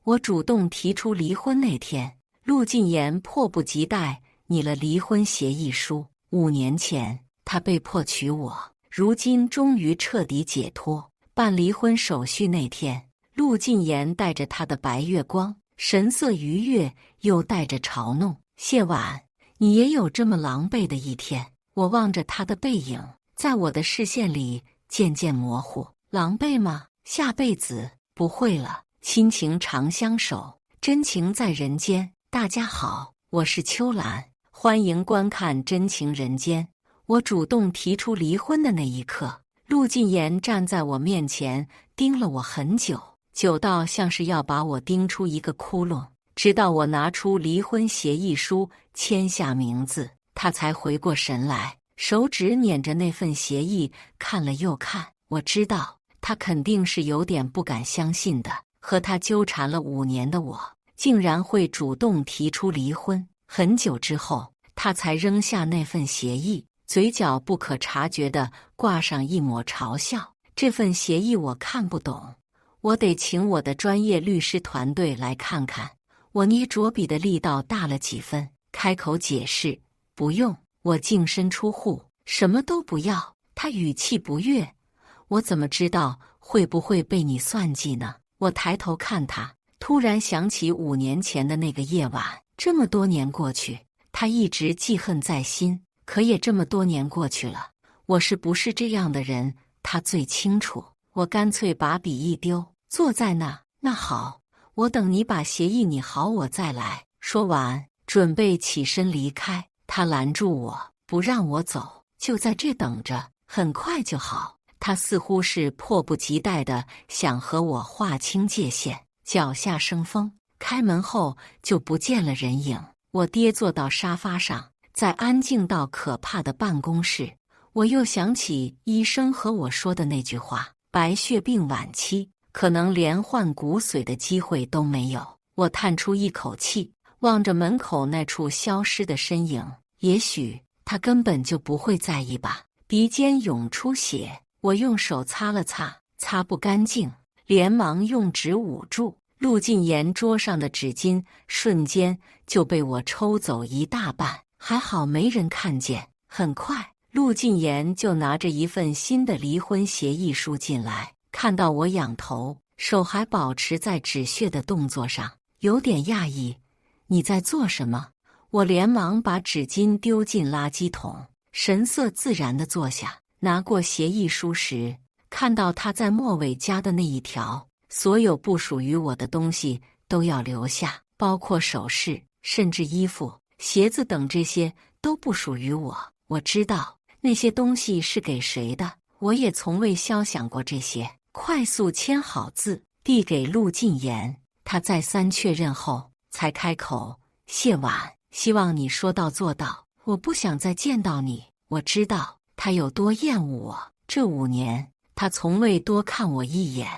我主动提出离婚那天，陆晋言迫不及待拟了离婚协议书。5年前，他被迫娶我，如今终于彻底解脱。办离婚手续那天，陆晋言带着他的白月光，神色愉悦，又带着嘲弄。谢婉，你也有这么狼狈的一天？我望着他的背影，在我的视线里渐渐模糊。狼狈吗？下辈子不会了。亲情长相守，真情在人间。大家好，我是秋兰，欢迎观看《真情人间》。我主动提出离婚的那一刻，陆晋言站在我面前，盯了我很久，久到像是要把我盯出一个窟窿。直到我拿出离婚协议书，签下名字，他才回过神来，手指捻着那份协议，看了又看。我知道他肯定是有点不敢相信的，和他纠缠了5年的我，竟然会主动提出离婚。很久之后，他才扔下那份协议，嘴角不可察觉地挂上一抹嘲笑。这份协议我看不懂，我得请我的专业律师团队来看看。我捏着笔的力道大了几分，开口解释：不用，我净身出户，什么都不要。他语气不悦：我怎么知道会不会被你算计呢？我抬头看他，突然想起5年前的那个夜晚。这么多年过去，他一直记恨在心，可也这么多年过去了，我是不是这样的人，他最清楚。我干脆把笔一丢，坐在那。那好，我等你把协议拟好，我再来。说完，准备起身离开，他拦住我，不让我走，就在这等着，很快就好。他似乎是迫不及待地想和我划清界限。脚下生风，开门后就不见了人影。我跌坐到沙发上，在安静到可怕的办公室，我又想起医生和我说的那句话：白血病晚期，可能连换骨髓的机会都没有。我叹出一口气，望着门口那处消失的身影，也许他根本就不会在意吧。鼻尖涌出血，我用手擦了擦，擦不干净，连忙用纸捂住。陆晋言桌上的纸巾瞬间就被我抽走一大半，还好没人看见。很快，陆晋言就拿着一份新的离婚协议书进来，看到我仰头，手还保持在止血的动作上，有点讶异：你在做什么？我连忙把纸巾丢进垃圾桶，神色自然地坐下。拿过协议书时，看到他在末尾加的那一条：所有不属于我的东西都要留下，包括首饰，甚至衣服、鞋子等，这些都不属于我。我知道那些东西是给谁的，我也从未肖想过这些。快速签好字，递给陆晋言。他再三确认后，才开口：谢婉，希望你说到做到，我不想再见到你。我知道他有多厌恶我，这5年他从未多看我一眼。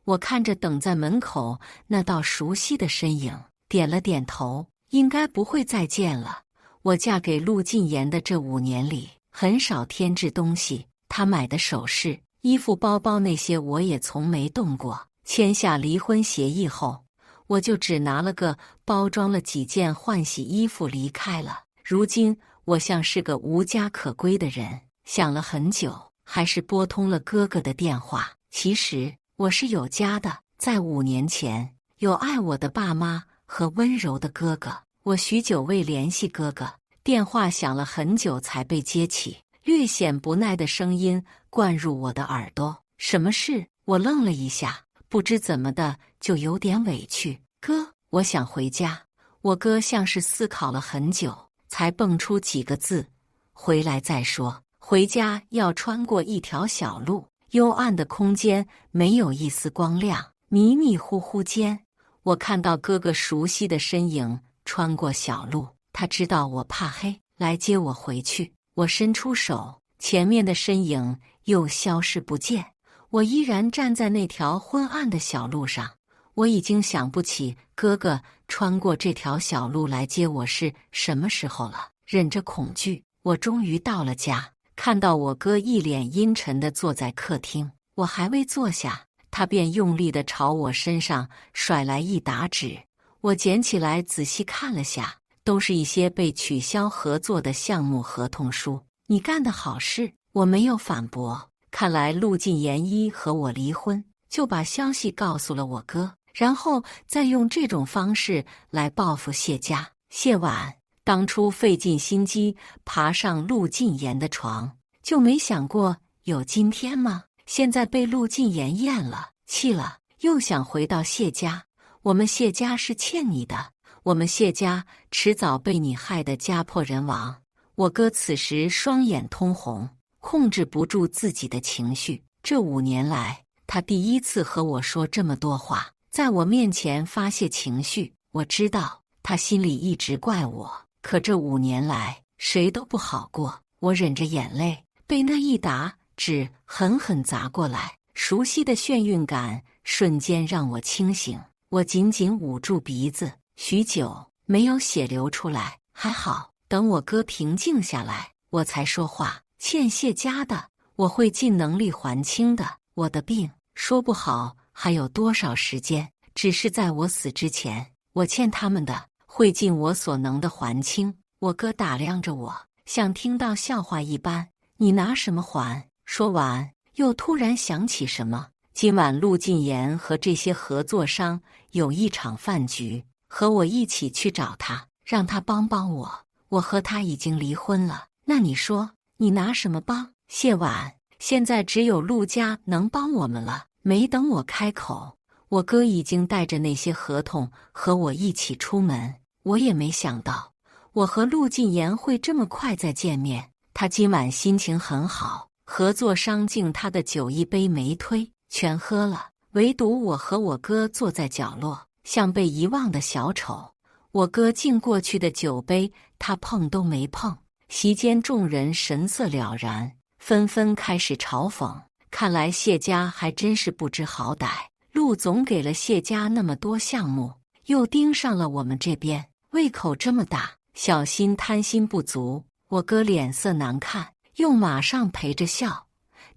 我看着等在门口那道熟悉的身影，点了点头，应该不会再见了。我嫁给陆晋言的这5年里，很少添置东西，他买的首饰、衣服、包包那些我也从没动过。签下离婚协议后，我就只拿了个包装了几件换洗衣服离开了。如今我像是个无家可归的人，想了很久，还是拨通了哥哥的电话。其实我是有家的，在5年前，有爱我的爸妈和温柔的哥哥。我许久未联系哥哥，电话响了很久才被接起，略显不耐的声音灌入我的耳朵：什么事？我愣了一下，不知怎么的就有点委屈。哥，我想回家。我哥像是思考了很久，才蹦出几个字：回来再说。回家要穿过一条小路，幽暗的空间没有一丝光亮，迷迷糊糊间，我看到哥哥熟悉的身影穿过小路。他知道我怕黑，来接我回去。我伸出手，前面的身影又消失不见。我依然站在那条昏暗的小路上。我已经想不起哥哥穿过这条小路来接我是什么时候了。忍着恐惧，我终于到了家，看到我哥一脸阴沉地坐在客厅。我还未坐下，他便用力地朝我身上甩来一沓纸。我捡起来仔细看了下，都是一些被取消合作的项目合同书。你干的好事，我没有反驳。看来陆晋言一和我离婚，就把消息告诉了我哥，然后再用这种方式来报复谢家。谢婉当初费尽心机爬上陆晋言的床，就没想过有今天吗？现在被陆晋言厌了，气了，又想回到谢家。我们谢家是欠你的，我们谢家迟早被你害得家破人亡。我哥此时双眼通红，控制不住自己的情绪。这5年来，他第一次和我说这么多话，在我面前发泄情绪。我知道他心里一直怪我，可这5年来谁都不好过。我忍着眼泪，被那一沓纸狠狠砸过来，熟悉的眩晕感瞬间让我清醒。我紧紧捂住鼻子，许久没有血流出来。还好，等我哥平静下来，我才说话。欠谢家的，我会尽能力还清的。我的病说不好还有多少时间，只是在我死之前，我欠他们的会尽我所能的还清。我哥打量着我，像听到笑话一般。你拿什么还？说完，又突然想起什么。今晚陆晋言和这些合作商有一场饭局，和我一起去找他，让他帮帮我。我和他已经离婚了，那你说你拿什么帮？谢婉，现在只有陆家能帮我们了。没等我开口，我哥已经带着那些合同和我一起出门。我也没想到，我和陆晋言会这么快再见面。他今晚心情很好，合作商敬他的酒一杯没推，全喝了，唯独我和我哥坐在角落，像被遗忘的小丑。我哥敬过去的酒杯，他碰都没碰。席间众人神色了然，纷纷开始嘲讽。看来谢家还真是不知好歹，陆总给了谢家那么多项目，又盯上了我们这边，胃口这么大，小心贪心不足。我哥脸色难看，又马上陪着笑。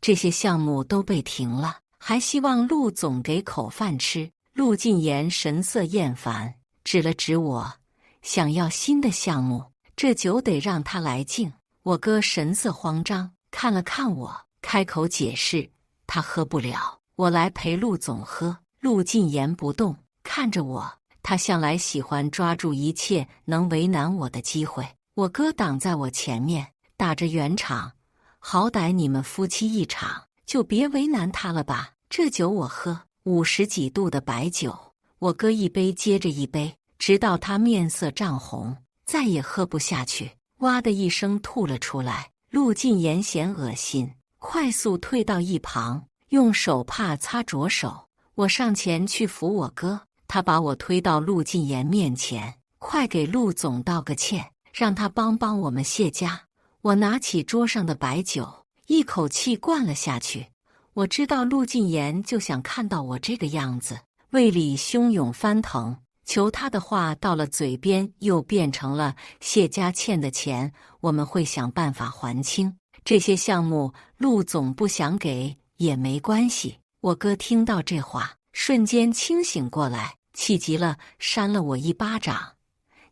这些项目都被停了，还希望陆总给口饭吃。陆晋言神色厌烦，指了指我，想要新的项目，这酒得让他来敬。我哥神色慌张，看了看我，开口解释，他喝不了，我来陪陆总喝。陆晋言不动，看着我，他向来喜欢抓住一切能为难我的机会。我哥挡在我前面，打着圆场，好歹你们夫妻一场，就别为难他了吧。这酒我喝，50几度的白酒，我哥一杯接着一杯，直到他面色涨红，再也喝不下去，哇的一声吐了出来。陆晋言嫌恶心，快速退到一旁，用手帕擦着手。我上前去扶我哥，他把我推到陆晋言面前，快给陆总道个歉，让他帮帮我们谢家。我拿起桌上的白酒，一口气灌了下去。我知道陆晋言就想看到我这个样子，胃里汹涌翻腾，求他的话到了嘴边又变成了谢家欠的钱，我们会想办法还清。这些项目陆总不想给也没关系。我哥听到这话，瞬间清醒过来，气急了，扇了我一巴掌。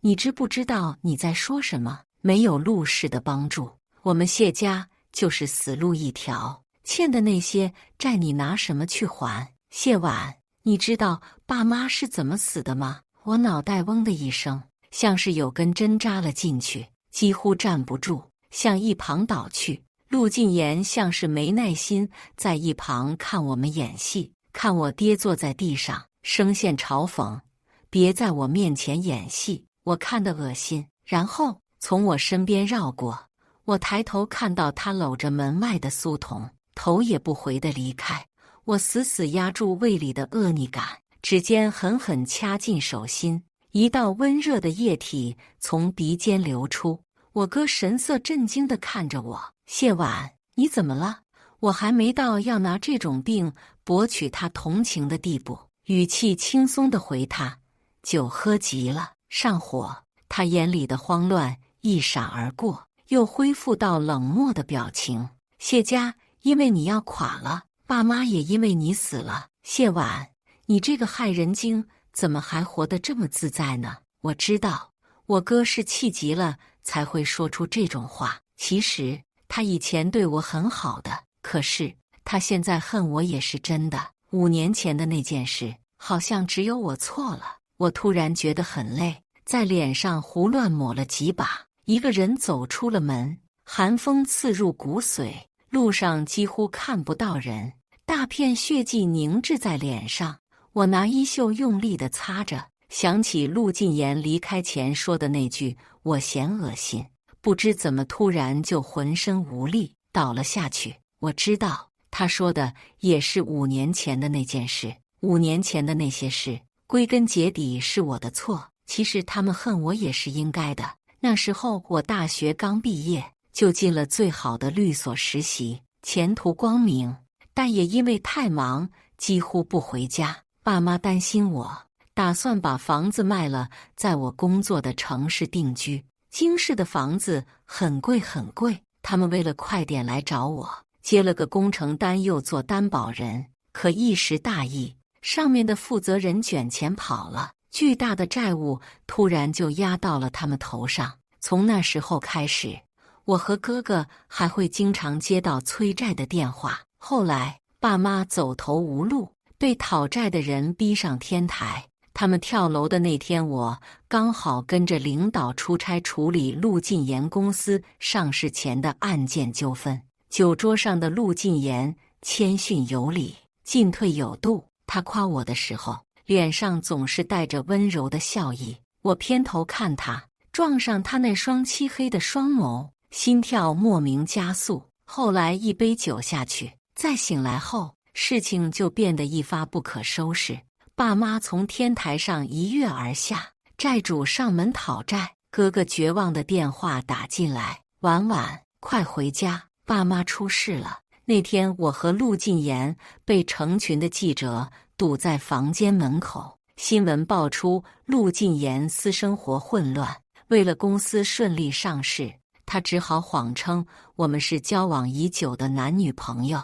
你知不知道你在说什么？没有陆氏的帮助，我们谢家就是死路一条，欠的那些债你拿什么去还？谢婉，你知道爸妈是怎么死的吗？我脑袋嗡的一声，像是有根针扎了进去，几乎站不住，向一旁倒去。陆晋言像是没耐心，在一旁看我们演戏，看我跌坐在地上，声线嘲讽：别在我面前演戏，我看得恶心。然后从我身边绕过，我抬头看到他搂着门外的苏童，头也不回地离开。我死死压住胃里的恶逆感，指尖狠狠掐进手心，一道温热的液体从鼻尖流出。我哥神色震惊地看着我，谢婉，你怎么了？我还没到要拿这种病博取他同情的地步，语气轻松地回他，酒喝急了，上火。他眼里的慌乱一闪而过，又恢复到冷漠的表情。谢家因为你要垮了，爸妈也因为你死了。谢婉，你这个害人精，怎么还活得这么自在呢？我知道，我哥是气急了才会说出这种话。其实他以前对我很好的，可是他现在恨我也是真的。5年前的那件事，好像只有我错了。我突然觉得很累，在脸上胡乱抹了几把，一个人走出了门。寒风刺入骨髓，路上几乎看不到人，大片血迹凝滞在脸上。我拿衣袖用力地擦着，想起陆晋言离开前说的那句“我嫌恶心”，不知怎么突然就浑身无力，倒了下去。我知道他说的也是5年前的那件事，5年前的那些事，归根结底是我的错。其实他们恨我也是应该的。那时候我大学刚毕业，就进了最好的律所实习，前途光明，但也因为太忙，几乎不回家。爸妈担心我，打算把房子卖了，在我工作的城市定居。京市的房子很贵很贵，他们为了快点来找我，接了个工程单，又做担保人。可一时大意，上面的负责人卷钱跑了，巨大的债务突然就压到了他们头上。从那时候开始，我和哥哥还会经常接到催债的电话。后来爸妈走投无路，被讨债的人逼上天台。他们跳楼的那天，我刚好跟着领导出差处理陆晋言公司上市前的案件纠纷。酒桌上的陆晋言谦逊有礼，进退有度。他夸我的时候，脸上总是带着温柔的笑意。我偏头看他，撞上他那双漆黑的双眸，心跳莫名加速。后来一杯酒下去，再醒来后，事情就变得一发不可收拾。爸妈从天台上一跃而下，债主上门讨债。哥哥绝望的电话打进来：婉婉，快回家，爸妈出事了。那天我和陆晋言被成群的记者堵在房间门口，新闻爆出陆晋言私生活混乱，为了公司顺利上市，他只好谎称我们是交往已久的男女朋友。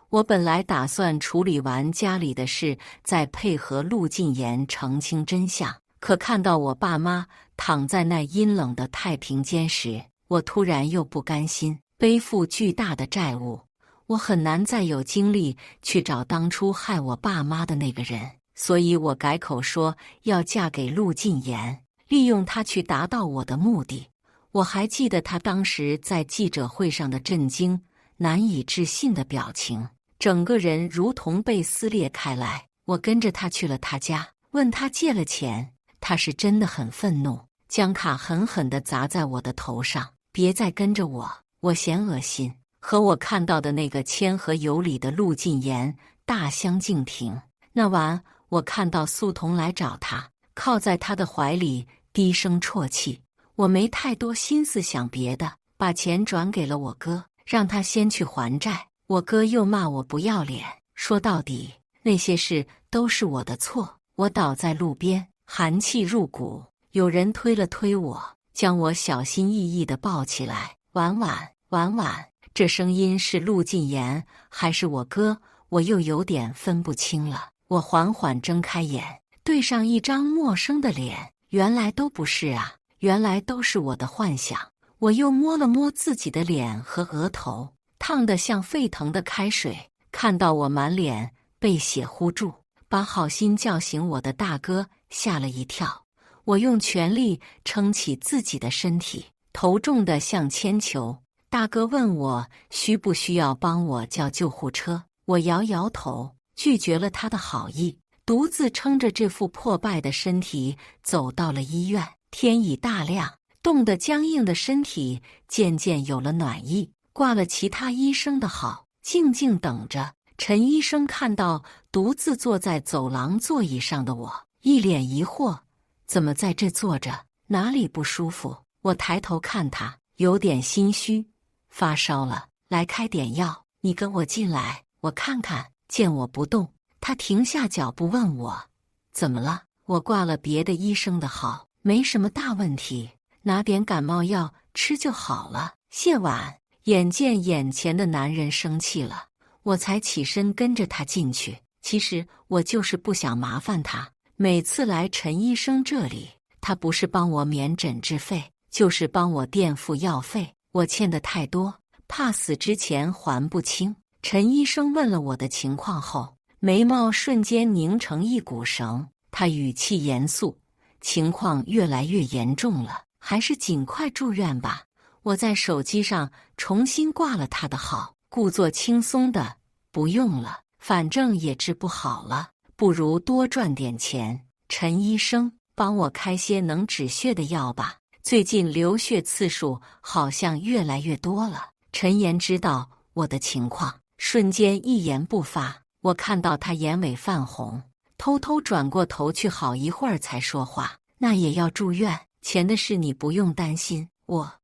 我本来打算处理完家里的事，再配合陆晋言澄清真相，可看到我爸妈躺在那阴冷的太平间时，我突然又不甘心。背负巨大的债务，我很难再有精力去找当初害我爸妈的那个人，所以我改口说要嫁给陆晋言，利用他去达到我的目的。我还记得他当时在记者会上的震惊、难以置信的表情，整个人如同被撕裂开来。我跟着他去了他家，问他借了钱，他是真的很愤怒，将卡狠狠地砸在我的头上。别再跟着我，我嫌恶心。和我看到的那个谦和有礼的陆晋言大相径庭。那晚我看到素童来找他，靠在他的怀里低声啜泣。我没太多心思想别的，把钱转给了我哥，让他先去还债。我哥又骂我不要脸，说到底那些事都是我的错。我倒在路边，寒气入骨。有人推了推我，将我小心翼翼地抱起来。婉婉，婉婉。这声音是陆晋言还是我哥？我又有点分不清了。我缓缓睁开眼，对上一张陌生的脸，原来都不是啊，原来都是我的幻想。我又摸了摸自己的脸和额头，烫得像沸腾的开水。看到我满脸被血糊住，把好心叫醒我的大哥吓了一跳。我用全力撑起自己的身体，头重得像铅球。大哥问我需不需要帮我叫救护车，我摇摇头，拒绝了他的好意，独自撑着这副破败的身体走到了医院。天已大亮，冻得僵硬的身体渐渐有了暖意。挂了其他医生的号，静静等着。陈医生看到独自坐在走廊座椅上的我，一脸疑惑：怎么在这坐着？哪里不舒服？我抬头看他，有点心虚。发烧了，来开点药。你跟我进来，我看看。见我不动，他停下脚步问我怎么了。我挂了别的医生的号，没什么大问题，拿点感冒药吃就好了。谢婉。眼见眼前的男人生气了，我才起身跟着他进去。其实我就是不想麻烦他。每次来陈医生这里，他不是帮我免诊治费，就是帮我垫付药费。我欠的太多，怕死之前还不清。陈医生问了我的情况后，眉毛瞬间拧成一股绳。他语气严肃：情况越来越严重了，还是尽快住院吧。我在手机上重新挂了他的号，故作轻松的：不用了，反正也治不好了，不如多赚点钱。陈医生，帮我开些能止血的药吧，最近流血次数好像越来越多了。陈岩知道我的情况，瞬间一言不发。我看到他眼尾泛红，偷偷转过头去，好一会儿才说话：那也要住院，钱的事你不用担心，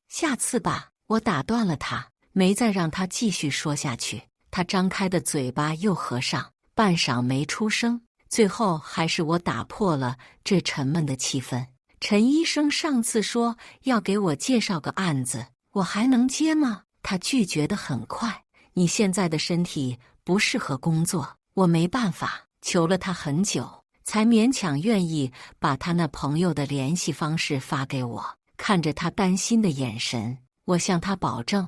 下次吧。我打断了他，没再让他继续说下去。他张开的嘴巴又合上，半晌没出声。最后还是我打破了这沉闷的气氛。陈医生上次说要给我介绍个案子，我还能接吗？他拒绝得很快。你现在的身体不适合工作，我没办法。求了他很久，才勉强愿意把他那朋友的联系方式发给我。看着他担心的眼神，我向他保证：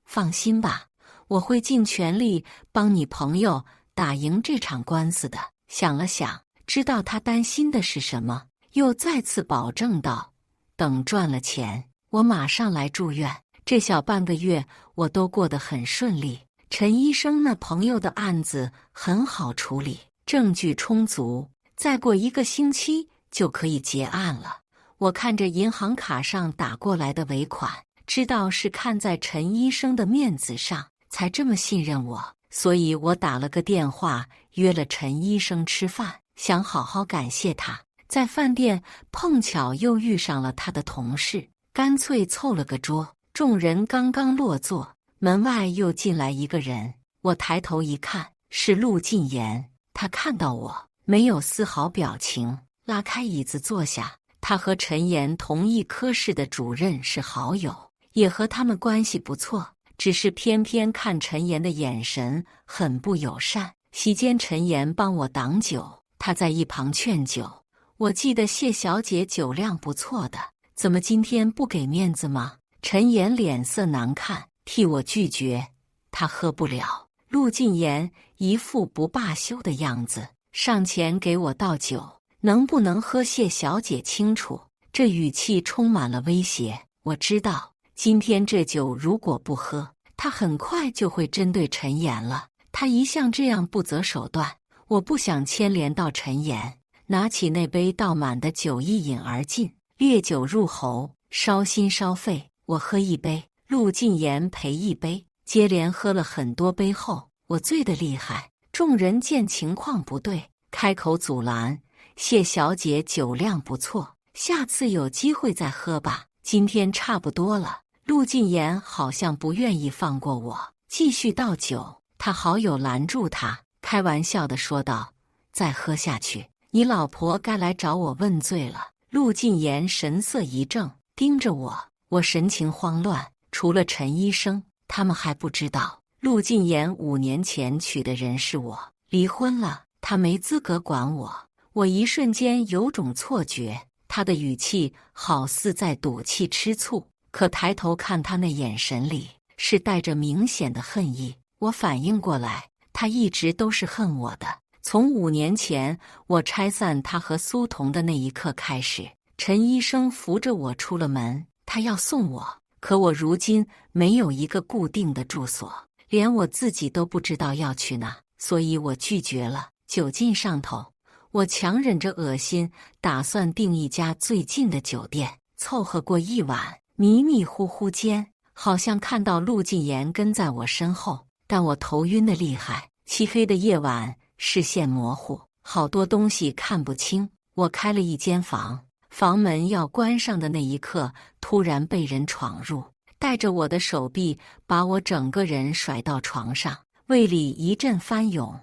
放心吧，我会尽全力帮你朋友打赢这场官司的。想了想，知道他担心的是什么，又再次保证道：等赚了钱，我马上来住院。这小半个月我都过得很顺利。陈医生那朋友的案子很好处理，证据充足，再过1个星期就可以结案了。我看着银行卡上打过来的尾款，知道是看在陈医生的面子上才这么信任我，所以我打了个电话约了陈医生吃饭，想好好感谢他。在饭店碰巧又遇上了他的同事，干脆凑了个桌。众人刚刚落座，门外又进来一个人。我抬头一看，是陆晋言。他看到我，没有丝毫表情，拉开椅子坐下。他和陈岩同一科室的主任是好友，也和他们关系不错，只是偏偏看陈岩的眼神很不友善。席间陈岩帮我挡酒，他在一旁劝酒：我记得谢小姐酒量不错的，怎么今天不给面子吗？陈岩脸色难看，替我拒绝：他喝不了。陆晋言一副不罢休的样子，上前给我倒酒：能不能喝谢小姐清楚？这语气充满了威胁。我知道今天这酒如果不喝，他很快就会针对陈岩了。他一向这样不择手段，我不想牵连到陈岩。拿起那杯倒满的酒一饮而尽，烈酒入喉，烧心烧肺。我喝一杯，陆晋言陪一杯，接连喝了很多杯后，我醉得厉害。众人见情况不对，开口阻拦：谢小姐酒量不错，下次有机会再喝吧，今天差不多了。陆晋言好像不愿意放过我，继续倒酒。他好友拦住他，开玩笑地说道：再喝下去，你老婆该来找我问罪了。陆晋言神色一怔，盯着我。我神情慌乱，除了陈医生，他们还不知道陆晋言5年前娶的人是我，离婚了，他没资格管我。我一瞬间有种错觉，他的语气好似在赌气吃醋，可抬头看他那眼神里是带着明显的恨意。我反应过来，他一直都是恨我的。从5年前我拆散他和苏童的那一刻开始，陈医生扶着我出了门，他要送我，可我如今没有一个固定的住所，连我自己都不知道要去哪，所以我拒绝了。酒劲上头，我强忍着恶心，打算订一家最近的酒店，凑合过一晚。迷迷糊糊间，好像看到陆晋言跟在我身后，但我头晕得厉害。漆黑的夜晚，视线模糊，好多东西看不清。我开了一间房，房门要关上的那一刻，突然被人闯入，带着我的手臂把我整个人甩到床上，胃里一阵翻涌。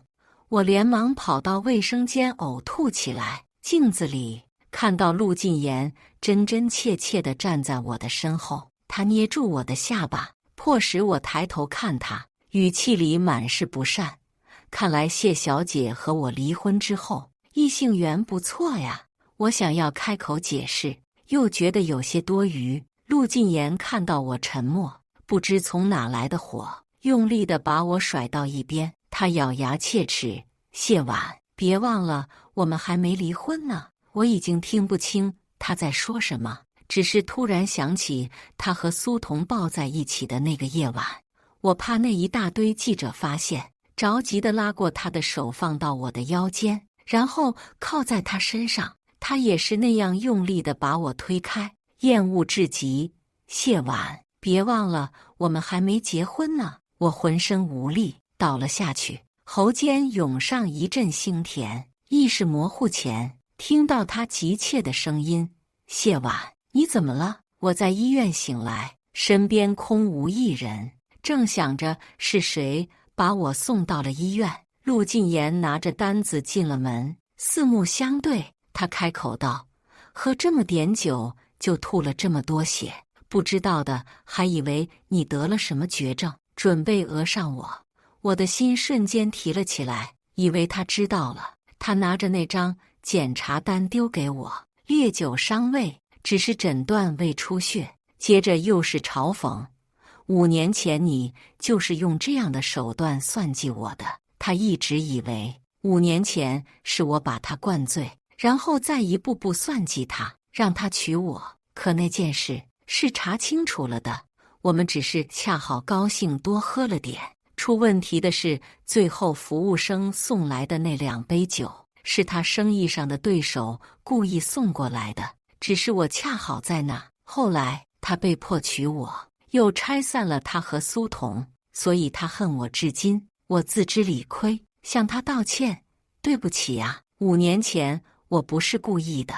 我连忙跑到卫生间呕吐起来。镜子里看到陆晋言真真切切地站在我的身后，他捏住我的下巴，迫使我抬头看他，语气里满是不善。看来谢小姐和我离婚之后，异性缘不错呀。我想要开口解释，又觉得有些多余。陆晋言看到我沉默，不知从哪来的火，用力地把我甩到一边。他咬牙切齿：谢婉，别忘了，我们还没离婚呢。我已经听不清他在说什么，只是突然想起他和苏童抱在一起的那个夜晚。我怕那一大堆记者发现，着急地拉过他的手放到我的腰间，然后靠在他身上。他也是那样用力地把我推开，厌恶至极。谢婉，别忘了，我们还没结婚呢。我浑身无力，倒了下去，喉间涌上一阵腥甜。意识模糊前，听到他急切的声音：谢婉，你怎么了？我在医院醒来，身边空无一人，正想着是谁把我送到了医院。陆晋言拿着单子进了门，四目相对，他开口道：喝这么点酒就吐了这么多血，不知道的还以为你得了什么绝症，准备讹上我。我的心瞬间提了起来，以为他知道了。他拿着那张检查单丢给我：烈酒伤胃，只是诊断胃出血。接着又是嘲讽：5年前你就是用这样的手段算计我的。他一直以为5年前是我把他灌醉，然后再一步步算计他，让他娶我。可那件事是查清楚了的，我们只是恰好高兴多喝了点。出问题的是，最后服务生送来的那2杯酒，是他生意上的对手故意送过来的，只是我恰好在那。后来他被迫娶我，又拆散了他和苏童，所以他恨我至今。我自知理亏，向他道歉：对不起啊，5年前我不是故意的，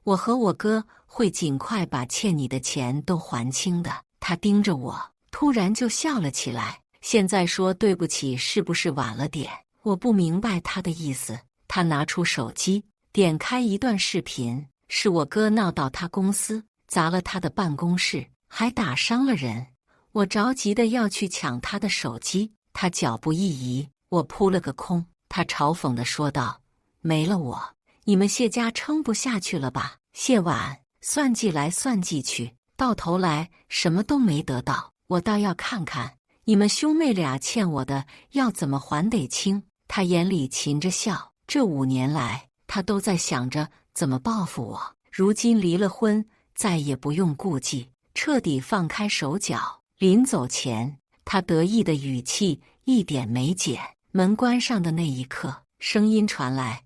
我和我哥会尽快把欠你的钱都还清的。他盯着我，突然就笑了起来。现在说对不起是不是晚了点？我不明白他的意思。他拿出手机，点开一段视频，是我哥闹到他公司，砸了他的办公室，还打伤了人。我着急的要去抢他的手机，他脚步一移，我扑了个空。他嘲讽地说道：没了我，你们谢家撑不下去了吧？谢婉，算计来算计去，到头来什么都没得到。我倒要看看你们兄妹俩欠我的要怎么还得清。他眼里噙着笑，这5年来他都在想着怎么报复我。如今离了婚，再也不用顾忌，彻底放开手脚。临走前，他得意的语气一点没减。门关上的那一刻，声音传来：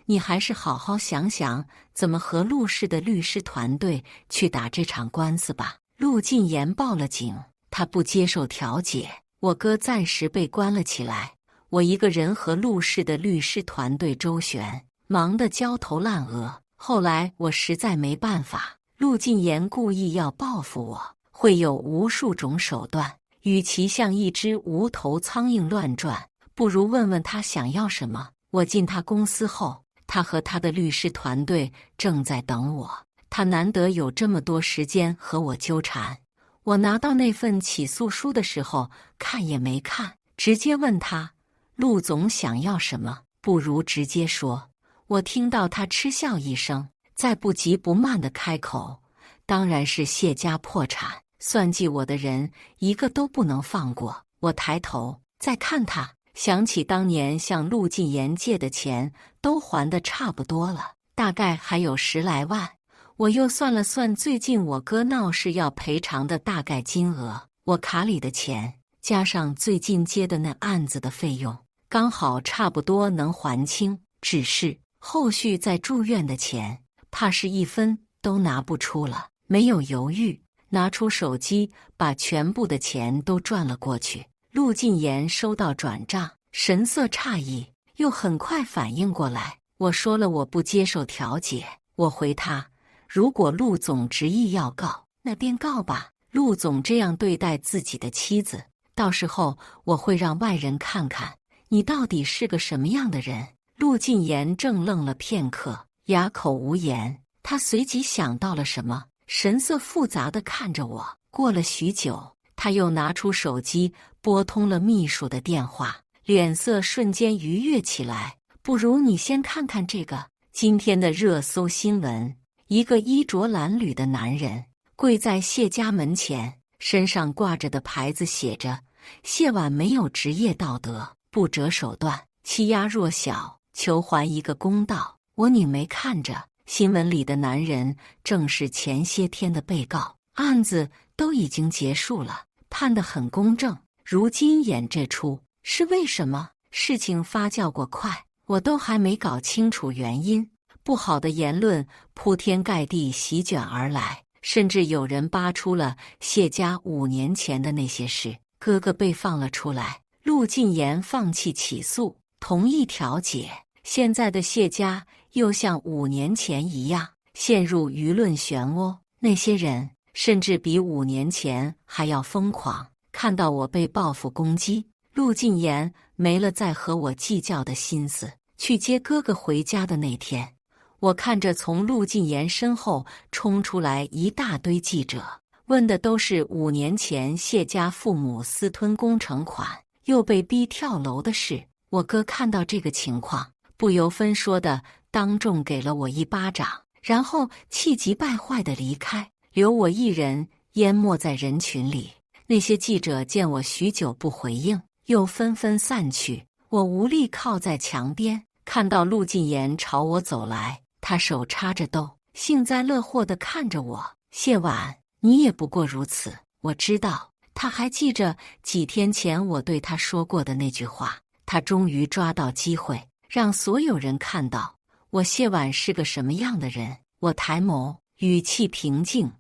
你还是好好想想怎么和陆氏的律师团队去打这场官司吧。陆晋言报了警，他不接受调解，我哥暂时被关了起来，我一个人和陆氏的律师团队周旋，忙得焦头烂额。后来我实在没办法，陆晋言故意要报复我，会有无数种手段，与其像一只无头苍蝇乱转，不如问问他想要什么。我进他公司后，他和他的律师团队正在等我，他难得有这么多时间和我纠缠。我拿到那份起诉书的时候，看也没看，直接问他：陆总想要什么？不如直接说。我听到他嗤笑一声，再不急不慢地开口：当然是谢家破产，算计我的人一个都不能放过。我抬头再看他，想起当年向陆晋言借的钱都还得差不多了，大概还有10来万。我又算了算最近我哥闹事要赔偿的大概金额，我卡里的钱加上最近接的那案子的费用，刚好差不多能还清。只是后续在住院的钱，怕是1分都拿不出了。没有犹豫，拿出手机把全部的钱都转了过去。陆晋言收到转账，神色诧异，又很快反应过来。我说了我不接受调解，我回他：如果陆总执意要告，那便告吧。陆总这样对待自己的妻子，到时候我会让外人看看你到底是个什么样的人。陆晋言正愣了片刻，哑口无言。他随即想到了什么，神色复杂地看着我。过了许久，他又拿出手机拨通了秘书的电话，脸色瞬间愉悦起来。不如你先看看这个今天的热搜新闻：一个衣着褴褛的男人跪在谢家门前，身上挂着的牌子写着谢婉没有职业道德，不择手段，欺压弱小，求还一个公道。我拧眉看着，新闻里的男人正是前些天的被告，案子都已经结束了，判得很公正。如今演这出是为什么？事情发酵过快，我都还没搞清楚原因，不好的言论铺天盖地席卷而来，甚至有人扒出了谢家5年前的那些事。哥哥被放了出来，陆进言放弃起诉，同意调解。现在的谢家又像5年前一样陷入舆论漩涡，那些人甚至比5年前还要疯狂。看到我被报复攻击，陆进言没了再和我计较的心思。去接哥哥回家的那天，我看着从陆进言身后冲出来一大堆记者，问的都是5年前谢家父母私吞工程款又被逼跳楼的事。我哥看到这个情况，不由分说的当众给了我一巴掌，然后气急败坏的离开，留我一人淹没在人群里。那些记者见我许久不回应，又纷纷散去。我无力靠在墙边，看到陆进言朝我走来，他手插着兜，幸灾乐祸地看着我。谢婉，你也不过如此。我知道他还记着几天前我对他说过的那句话。他终于抓到机会，让所有人看到我谢婉是个什么样的人。我抬眸，语气平静。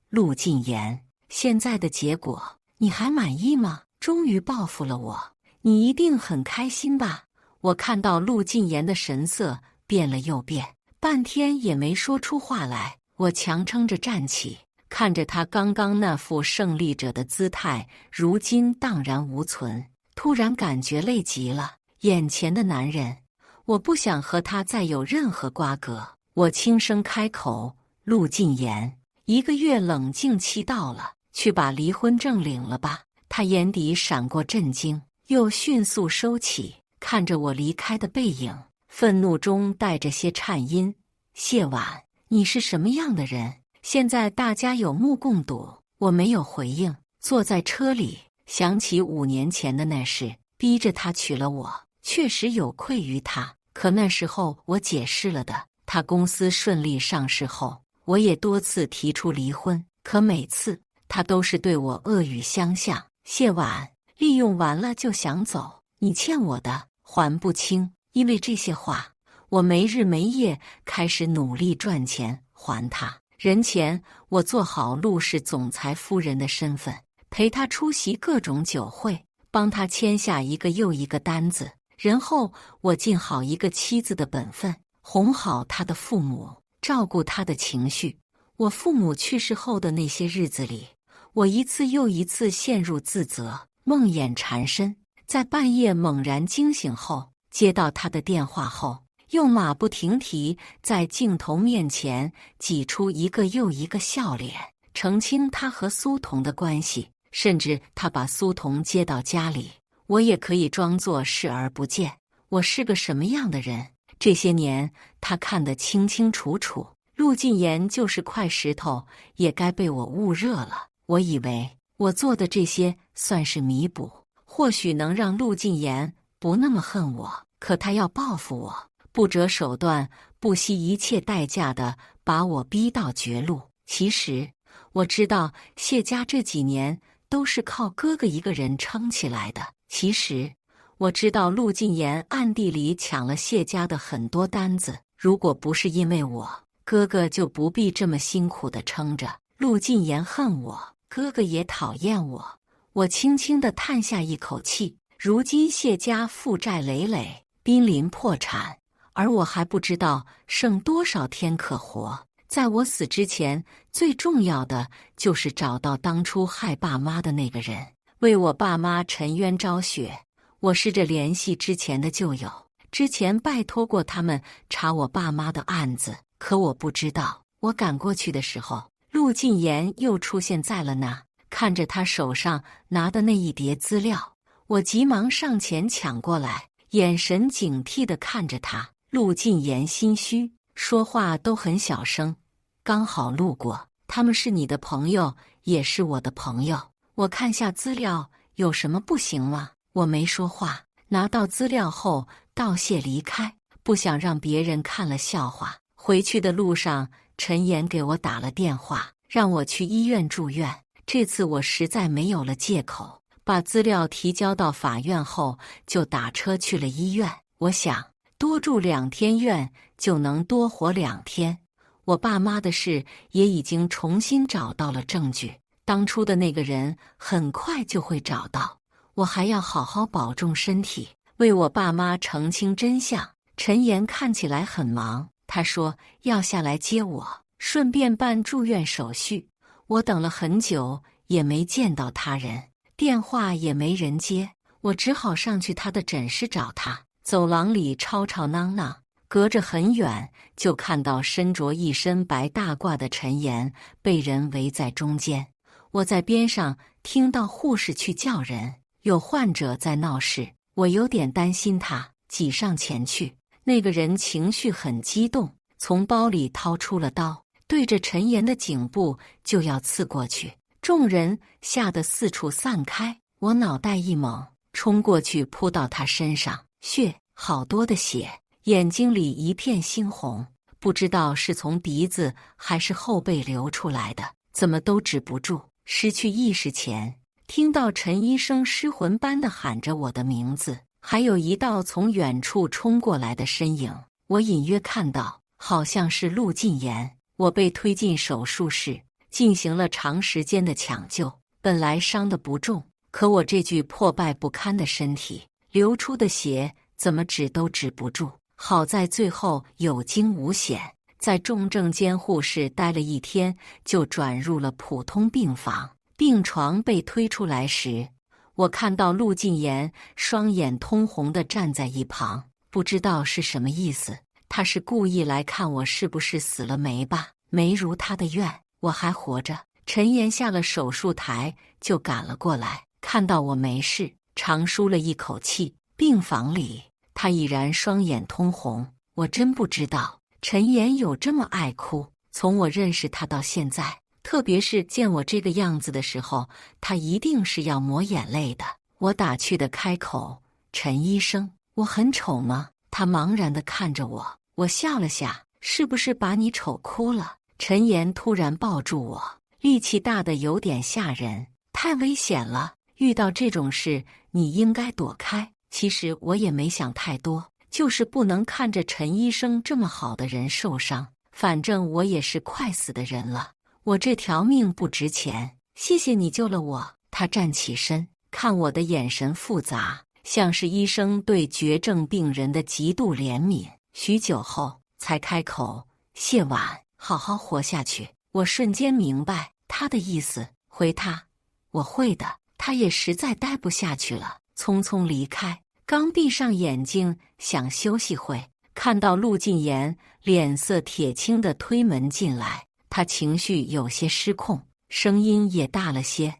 陆进言，现在的结果你还满意吗？终于报复了我，你一定很开心吧？我看到陆进言的神色变了又变，半天也没说出话来。我强撑着站起，看着他刚刚那副胜利者的姿态，如今荡然无存。突然感觉累极了，眼前的男人，我不想和他再有任何瓜葛。我轻声开口：陆进言，1个月冷静期到了，去把离婚证领了吧。他眼底闪过震惊，又迅速收起，看着我离开的背影，愤怒中带着些颤音。谢婉，你是什么样的人？现在大家有目共睹。我没有回应，坐在车里，想起5年前的那事，逼着他娶了我，确实有愧于他。可那时候我解释了的，他公司顺利上市后，我也多次提出离婚，可每次他都是对我恶语相向。谢婉，利用完了就想走，你欠我的还不清。因为这些话，我没日没夜开始努力赚钱还他。人前我做好陆氏总裁夫人的身份，陪他出席各种酒会，帮他签下一个又一个单子。人后我尽好一个妻子的本分，哄好他的父母，照顾他的情绪。我父母去世后的那些日子里，我一次又一次陷入自责，梦魇缠身。在半夜猛然惊醒后，接到他的电话后，又马不停蹄在镜头面前挤出一个又一个笑脸，澄清他和苏童的关系，甚至他把苏童接到家里，我也可以装作视而不见。我是个什么样的人，这些年他看得清清楚楚。陆进言就是块石头，也该被我焐热了。我以为我做的这些算是弥补，或许能让陆进言不那么恨我。可他要报复我，不择手段，不惜一切代价的把我逼到绝路。其实我知道谢家这几年都是靠哥哥一个人撑起来的。其实我知道陆进言暗地里抢了谢家的很多单子，如果不是因为我，哥哥就不必这么辛苦的撑着。陆进言恨我，哥哥也讨厌我。我轻轻地叹下一口气。如今谢家负债累累，濒临破产，而我还不知道剩多少天可活。在我死之前，最重要的就是找到当初害爸妈的那个人，为我爸妈沉冤昭雪。我试着联系之前的旧友，之前拜托过他们查我爸妈的案子，可我不知道，我赶过去的时候，陆进言又出现在了那。看着他手上拿的那一叠资料，我急忙上前抢过来，眼神警惕地看着他。陆进言心虚，说话都很小声。刚好路过，他们是你的朋友，也是我的朋友。我看下资料，有什么不行吗？我没说话，拿到资料后道谢离开，不想让别人看了笑话。回去的路上，陈岩给我打了电话，让我去医院住院。这次我实在没有了借口，把资料提交到法院后，就打车去了医院。我想多住2天院就能多活2天。我爸妈的事也已经重新找到了证据，当初的那个人很快就会找到。我还要好好保重身体，为我爸妈澄清真相。陈岩看起来很忙，他说要下来接我，顺便办住院手续。我等了很久也没见到他人，电话也没人接，我只好上去他的诊室找他。走廊里吵吵嚷嚷，隔着很远就看到身着一身白大褂的陈岩被人围在中间。我在边上听到护士去叫人，有患者在闹事，我有点担心他，挤上前去。那个人情绪很激动，从包里掏出了刀，对着陈岩的颈部就要刺过去。众人吓得四处散开，我脑袋一猛，冲过去扑到他身上，血，好多的血，眼睛里一片猩红，不知道是从鼻子还是后背流出来的，怎么都止不住。失去意识前，听到陈医生失魂般地喊着我的名字，还有一道从远处冲过来的身影，我隐约看到，好像是陆进言。我被推进手术室，进行了长时间的抢救，本来伤得不重，可我这具破败不堪的身体，流出的血怎么止都止不住。好在最后有惊无险，在重症监护室待了1天，就转入了普通病房。病床被推出来时，我看到陆进言双眼通红地站在一旁，不知道是什么意思。他是故意来看我是不是死了没吧？没如他的愿，我还活着。陈岩下了手术台就赶了过来，看到我没事，长舒了一口气。病房里，他已然双眼通红。我真不知道陈岩有这么爱哭。从我认识他到现在，特别是见我这个样子的时候，他一定是要抹眼泪的。我打趣地开口：“陈医生，我很丑吗？”他茫然地看着我，我笑了下：“是不是把你丑哭了？”陈岩突然抱住我，力气大得有点吓人，太危险了。遇到这种事，你应该躲开。其实我也没想太多，就是不能看着陈医生这么好的人受伤。反正我也是快死的人了，我这条命不值钱。谢谢你救了我。他站起身，看我的眼神复杂，像是医生对绝症病人的极度怜悯。许久后才开口：“谢婉，好好活下去。”我瞬间明白他的意思，回他：“我会的。”他也实在待不下去了，匆匆离开。刚闭上眼睛想休息会，看到陆进言脸色铁青地推门进来，他情绪有些失控，声音也大了些：“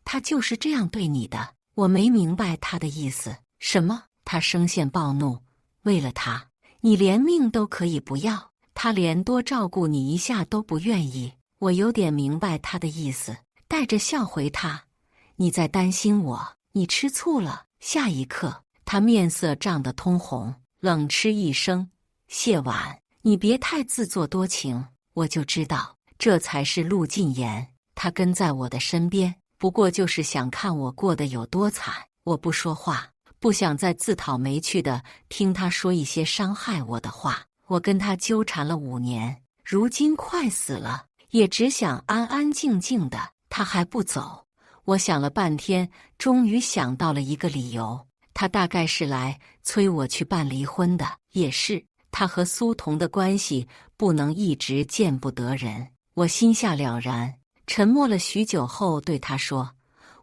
他就是这样对你的。”我没明白他的意思。什么？他声线暴怒：“为了他，你连命都可以不要？他连多照顾你一下都不愿意？”我有点明白他的意思，带着笑回他：“你在担心我，你吃醋了。”下一刻，他面色涨得通红，冷嗤一声：“谢婉，你别太自作多情。”我就知道，这才是陆进言。他跟在我的身边，不过就是想看我过得有多惨。我不说话，不想再自讨没趣的听他说一些伤害我的话。我跟他纠缠了5年，如今快死了，也只想安安静静的。他还不走。我想了半天，终于想到了一个理由，他大概是来催我去办离婚的。也是，他和苏童的关系不能一直见不得人。我心下了然，沉默了许久后对他说：“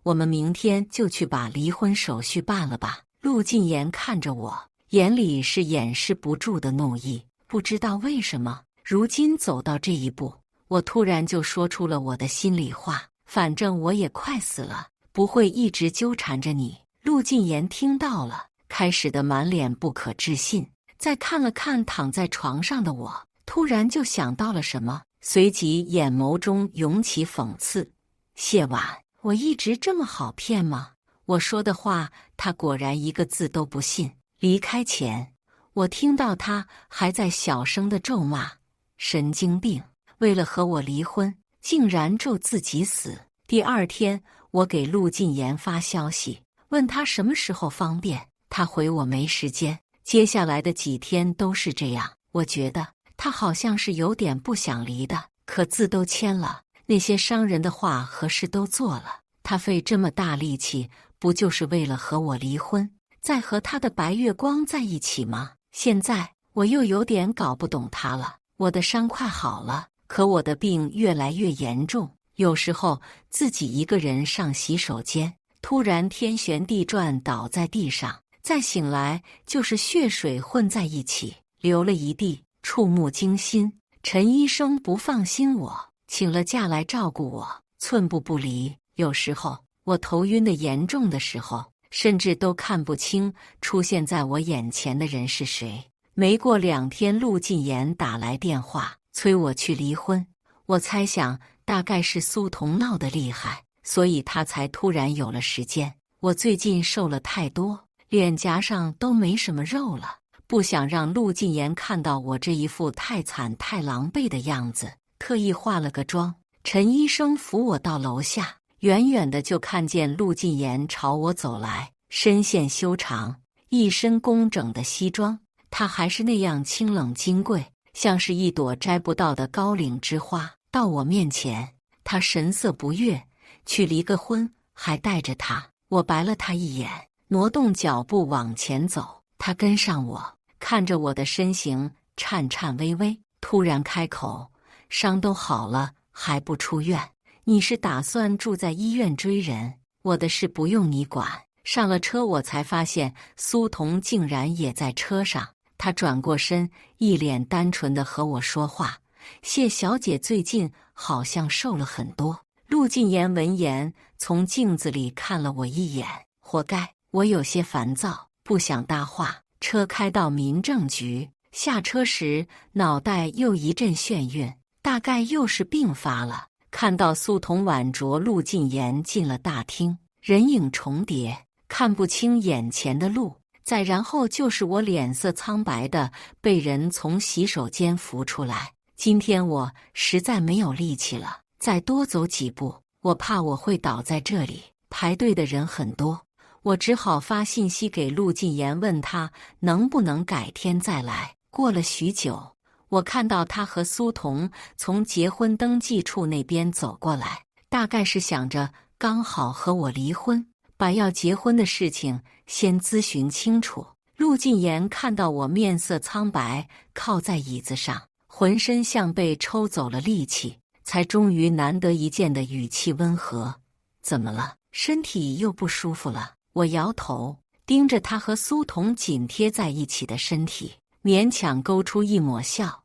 我们明天就去把离婚手续办了吧。”陆进言看着我，眼里是掩饰不住的怒意。不知道为什么，如今走到这一步，我突然就说出了我的心里话。反正我也快死了，不会一直纠缠着你。陆晋言听到了，开始的满脸不可置信，再看了看躺在床上的我，突然就想到了什么，随即眼眸中涌起讽刺。谢婉，我一直这么好骗吗？我说的话，他果然一个字都不信。离开前，我听到他还在小声地咒骂：神经病，为了和我离婚，竟然咒自己死。第二天，我给陆晋言发消息，问他什么时候方便，他回我没时间。接下来的几天都是这样，我觉得他好像是有点不想离的，可字都签了，那些伤人的话和事都做了，他费这么大力气，不就是为了和我离婚，再和他的白月光在一起吗？现在我又有点搞不懂他了。我的伤快好了，可我的病越来越严重，有时候自己一个人上洗手间，突然天旋地转倒在地上，再醒来就是血水混在一起，流了一地，触目惊心。陈医生不放心我，请了假来照顾我，寸步不离。有时候我头晕的严重的时候，甚至都看不清出现在我眼前的人是谁。没过2天，陆晋言打来电话，催我去离婚。我猜想大概是苏童闹得厉害，所以他才突然有了时间。我最近瘦了太多，脸颊上都没什么肉了，不想让陆晋言看到我这一副太惨太狼狈的样子，特意化了个妆。陈医生扶我到楼下，远远的就看见陆晋言朝我走来，身线修长，一身工整的西装，他还是那样清冷金贵，像是一朵摘不到的高岭之花。到我面前，他神色不悦，去离个婚还带着他。我白了他一眼，挪动脚步往前走，他跟上我，看着我的身形颤颤巍巍，突然开口：伤都好了还不出院？你是打算住在医院追人？我的事不用你管。上了车，我才发现苏童竟然也在车上。他转过身，一脸单纯地和我说话：谢小姐最近好像瘦了很多。陆晋言闻言，从镜子里看了我一眼，活该，我有些烦躁，不想搭话。车开到民政局，下车时脑袋又一阵眩晕，大概又是病发了。看到苏童挽着陆晋言进了大厅，人影重叠，看不清眼前的路。再然后就是我脸色苍白的被人从洗手间扶出来。今天我实在没有力气了，再多走几步，我怕我会倒在这里。排队的人很多，我只好发信息给陆晋言，问他能不能改天再来。过了许久，我看到他和苏童从结婚登记处那边走过来，大概是想着刚好和我离婚，把要结婚的事情先咨询清楚。陆晋言看到我面色苍白，靠在椅子上，浑身像被抽走了力气，才终于难得一见的语气温和：怎么了？身体又不舒服了？我摇头，盯着他和苏童紧贴在一起的身体，勉强勾出一抹笑。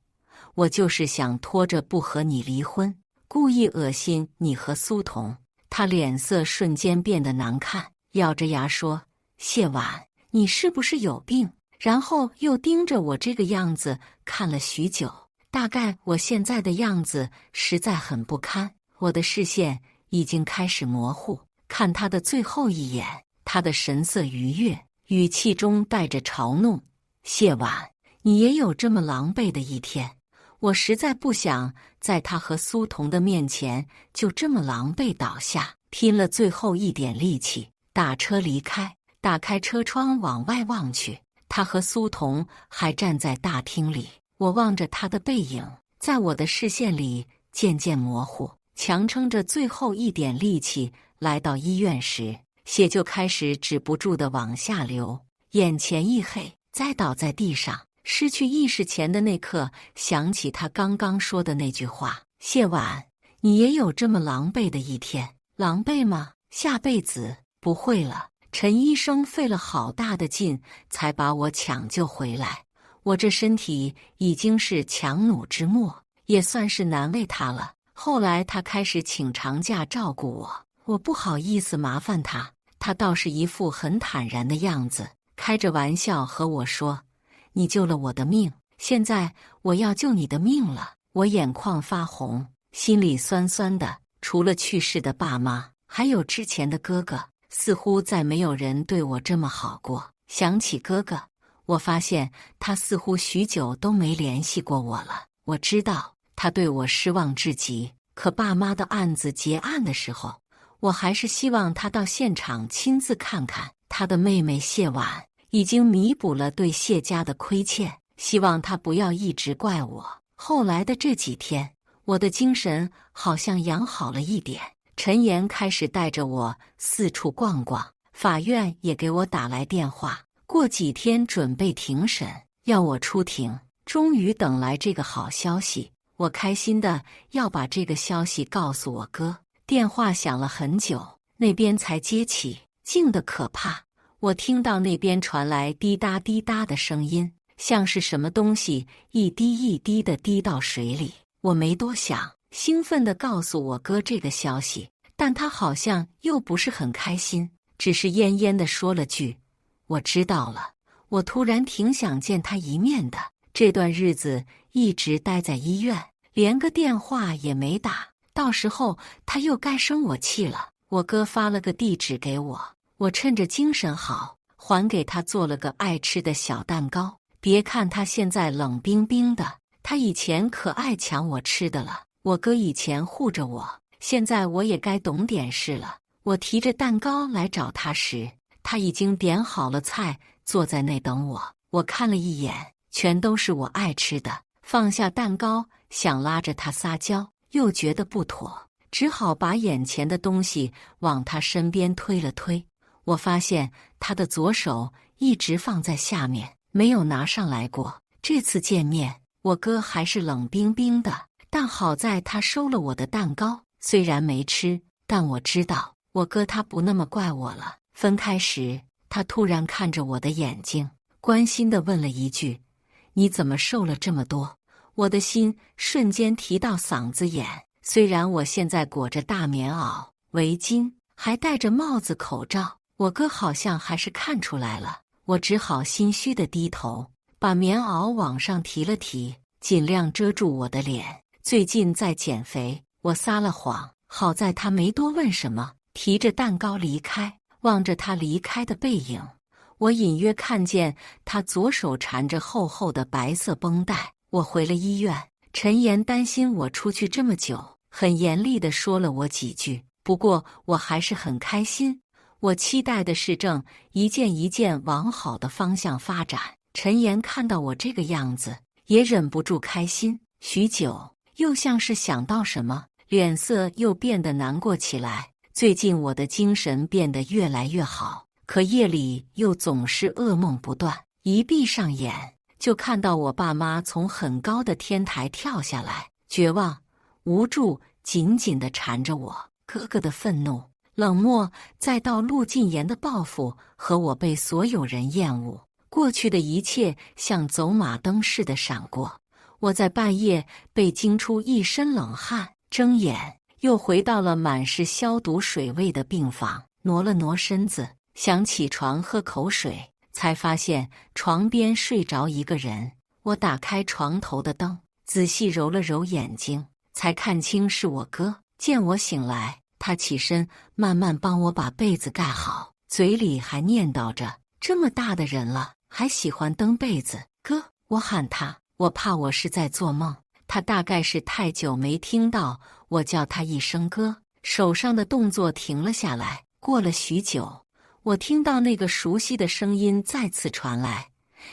我就是想拖着不和你离婚，故意恶心你和苏童。他脸色瞬间变得难看，咬着牙说：谢婉，你是不是有病？然后又盯着我这个样子看了许久，大概我现在的样子实在很不堪。我的视线已经开始模糊，看他的最后一眼，他的神色愉悦，语气中带着嘲弄：谢婉，你也有这么狼狈的一天？我实在不想在他和苏童的面前就这么狼狈倒下，拼了最后一点力气打车离开。打开车窗往外望去，他和苏童还站在大厅里。我望着他的背影，在我的视线里渐渐模糊，强撑着最后一点力气来到医院时，血就开始止不住地往下流，眼前一黑，栽倒在地上。失去意识前的那刻，想起他刚刚说的那句话：谢婉，你也有这么狼狈的一天？狼狈吗？下辈子不会了。陈医生费了好大的劲才把我抢救回来，我这身体已经是强弩之末，也算是难为他了。后来他开始请长假照顾我，我不好意思麻烦他他倒是一副很坦然的样子，开着玩笑和我说：“你救了我的命，现在我要救你的命了。”我眼眶发红，心里酸酸的。除了去世的爸妈，还有之前的哥哥，似乎再没有人对我这么好过。想起哥哥，我发现他似乎许久都没联系过我了。我知道他对我失望至极，可爸妈的案子结案的时候，我还是希望他到现场亲自看看。他的妹妹谢婉已经弥补了对谢家的亏欠，希望他不要一直怪我。后来的这几天，我的精神好像养好了一点。陈岩开始带着我四处逛逛，法院也给我打来电话，过几天准备庭审，要我出庭。终于等来这个好消息，我开心的要把这个消息告诉我哥。电话响了很久，那边才接起，静得可怕。我听到那边传来滴答滴答的声音，像是什么东西一滴一滴的滴到水里。我没多想，兴奋地告诉我哥这个消息，但他好像又不是很开心，只是恹恹地说了句：“我知道了。”我突然挺想见他一面的。这段日子一直待在医院，连个电话也没打，到时候他又该生我气了。我哥发了个地址给我，我趁着精神好，还给他做了个爱吃的小蛋糕。别看他现在冷冰冰的，他以前可爱抢我吃的了。我哥以前护着我，现在我也该懂点事了。我提着蛋糕来找他时，他已经点好了菜，坐在那等我。我看了一眼，全都是我爱吃的，放下蛋糕，想拉着他撒娇，又觉得不妥，只好把眼前的东西往他身边推了推。我发现他的左手一直放在下面，没有拿上来过。这次见面，我哥还是冷冰冰的，但好在他收了我的蛋糕，虽然没吃，但我知道我哥他不那么怪我了。分开时，他突然看着我的眼睛，关心地问了一句：“你怎么瘦了这么多？”我的心瞬间提到嗓子眼。虽然我现在裹着大棉袄、围巾，还戴着帽子、口罩，我哥好像还是看出来了。我只好心虚地低头，把棉袄往上提了提，尽量遮住我的脸。最近在减肥，我撒了谎。好在他没多问什么，提着蛋糕离开。望着他离开的背影，我隐约看见他左手缠着厚厚的白色绷带。我回了医院，陈岩担心我出去这么久，很严厉地说了我几句。不过我还是很开心，我期待的事正一件一件往好的方向发展。陈岩看到我这个样子，也忍不住开心。许久，又像是想到什么，脸色又变得难过起来。最近我的精神变得越来越好，可夜里又总是噩梦不断，一闭上眼就看到我爸妈从很高的天台跳下来，绝望、无助，紧紧地缠着我。哥哥的愤怒、冷漠，再到陆晋言的报复和我被所有人厌恶，过去的一切像走马灯似的闪过。我在半夜被惊出一身冷汗，睁眼又回到了满是消毒水味的病房，挪了挪身子，想起床喝口水，才发现床边睡着一个人。我打开床头的灯，仔细揉了揉眼睛，才看清是我哥。见我醒来，他起身慢慢帮我把被子盖好，嘴里还念叨着：“这么大的人了，还喜欢蹬被子。”哥，我喊他，我怕我是在做梦。他大概是太久没听到我叫他一声哥，手上的动作停了下来。过了许久，我听到那个熟悉的声音再次传来：“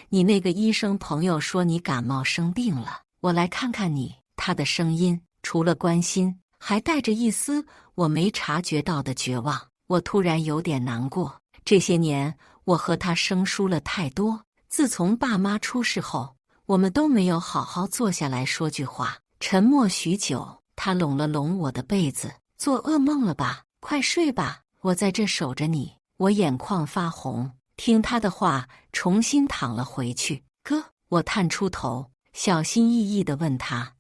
你那个医生朋友说你感冒生病了，我来看看你。”他的声音除了关心，还带着一丝我没察觉到的绝望。我突然有点难过。这些年我和他生疏了太多，自从爸妈出事后，我们都没有好好坐下来说句话。沉默许久，他拢了拢我的被子：“做噩梦了吧？快睡吧，我在这守着你。”我眼眶发红，听他的话，重新躺了回去。哥，我探出头，小心翼翼地问他：“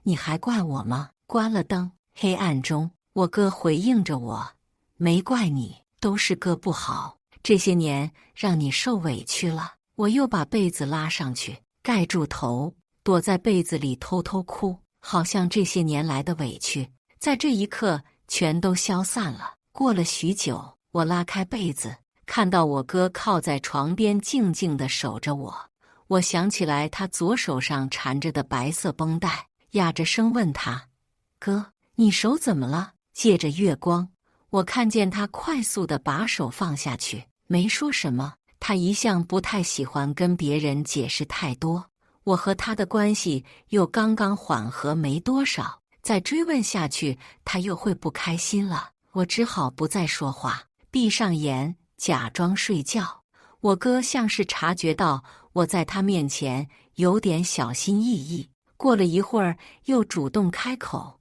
你还怪我吗？”关了灯，黑暗中，我哥回应着我：“没怪你。”都是哥不好，这些年让你受委屈了。我又把被子拉上去，盖住头，躲在被子里偷偷哭，好像这些年来的委屈，在这一刻全都消散了。过了许久，我拉开被子，看到我哥靠在床边静静地守着我。我想起来他左手上缠着的白色绷带，哑着声问他：哥，你手怎么了？借着月光，我看见他快速地把手放下去，没说什么。他一向不太喜欢跟别人解释太多，我和他的关系又刚刚缓和没多少，再追问下去他又会不开心了。我只好不再说话，闭上眼假装睡觉。我哥像是察觉到我在他面前有点小心翼翼，过了一会儿又主动开口：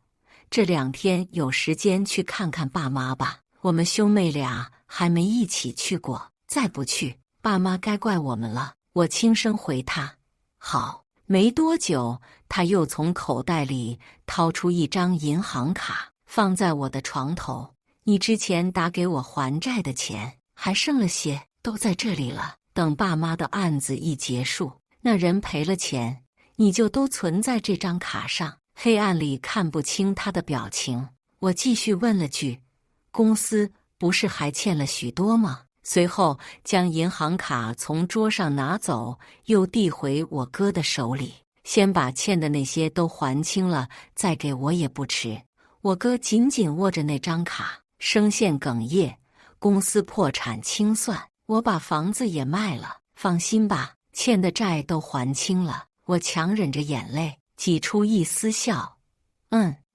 这2天有时间去看看爸妈吧，我们兄妹俩还没一起去过，再不去爸妈该怪我们了。我轻声回他：好。没多久，他又从口袋里掏出一张银行卡，放在我的床头。你之前打给我还债的钱还剩了些，都在这里了。等爸妈的案子一结束，那人赔了钱，你就都存在这张卡上。黑暗里看不清他的表情，我继续问了句：公司不是还欠了许多吗？随后将银行卡从桌上拿走，又递回我哥的手里。先把欠的那些都还清了，再给我也不迟。我哥紧紧握着那张卡，声线哽咽：公司破产清算，我把房子也卖了，放心吧，欠的债都还清了。我强忍着眼泪，挤出一丝笑：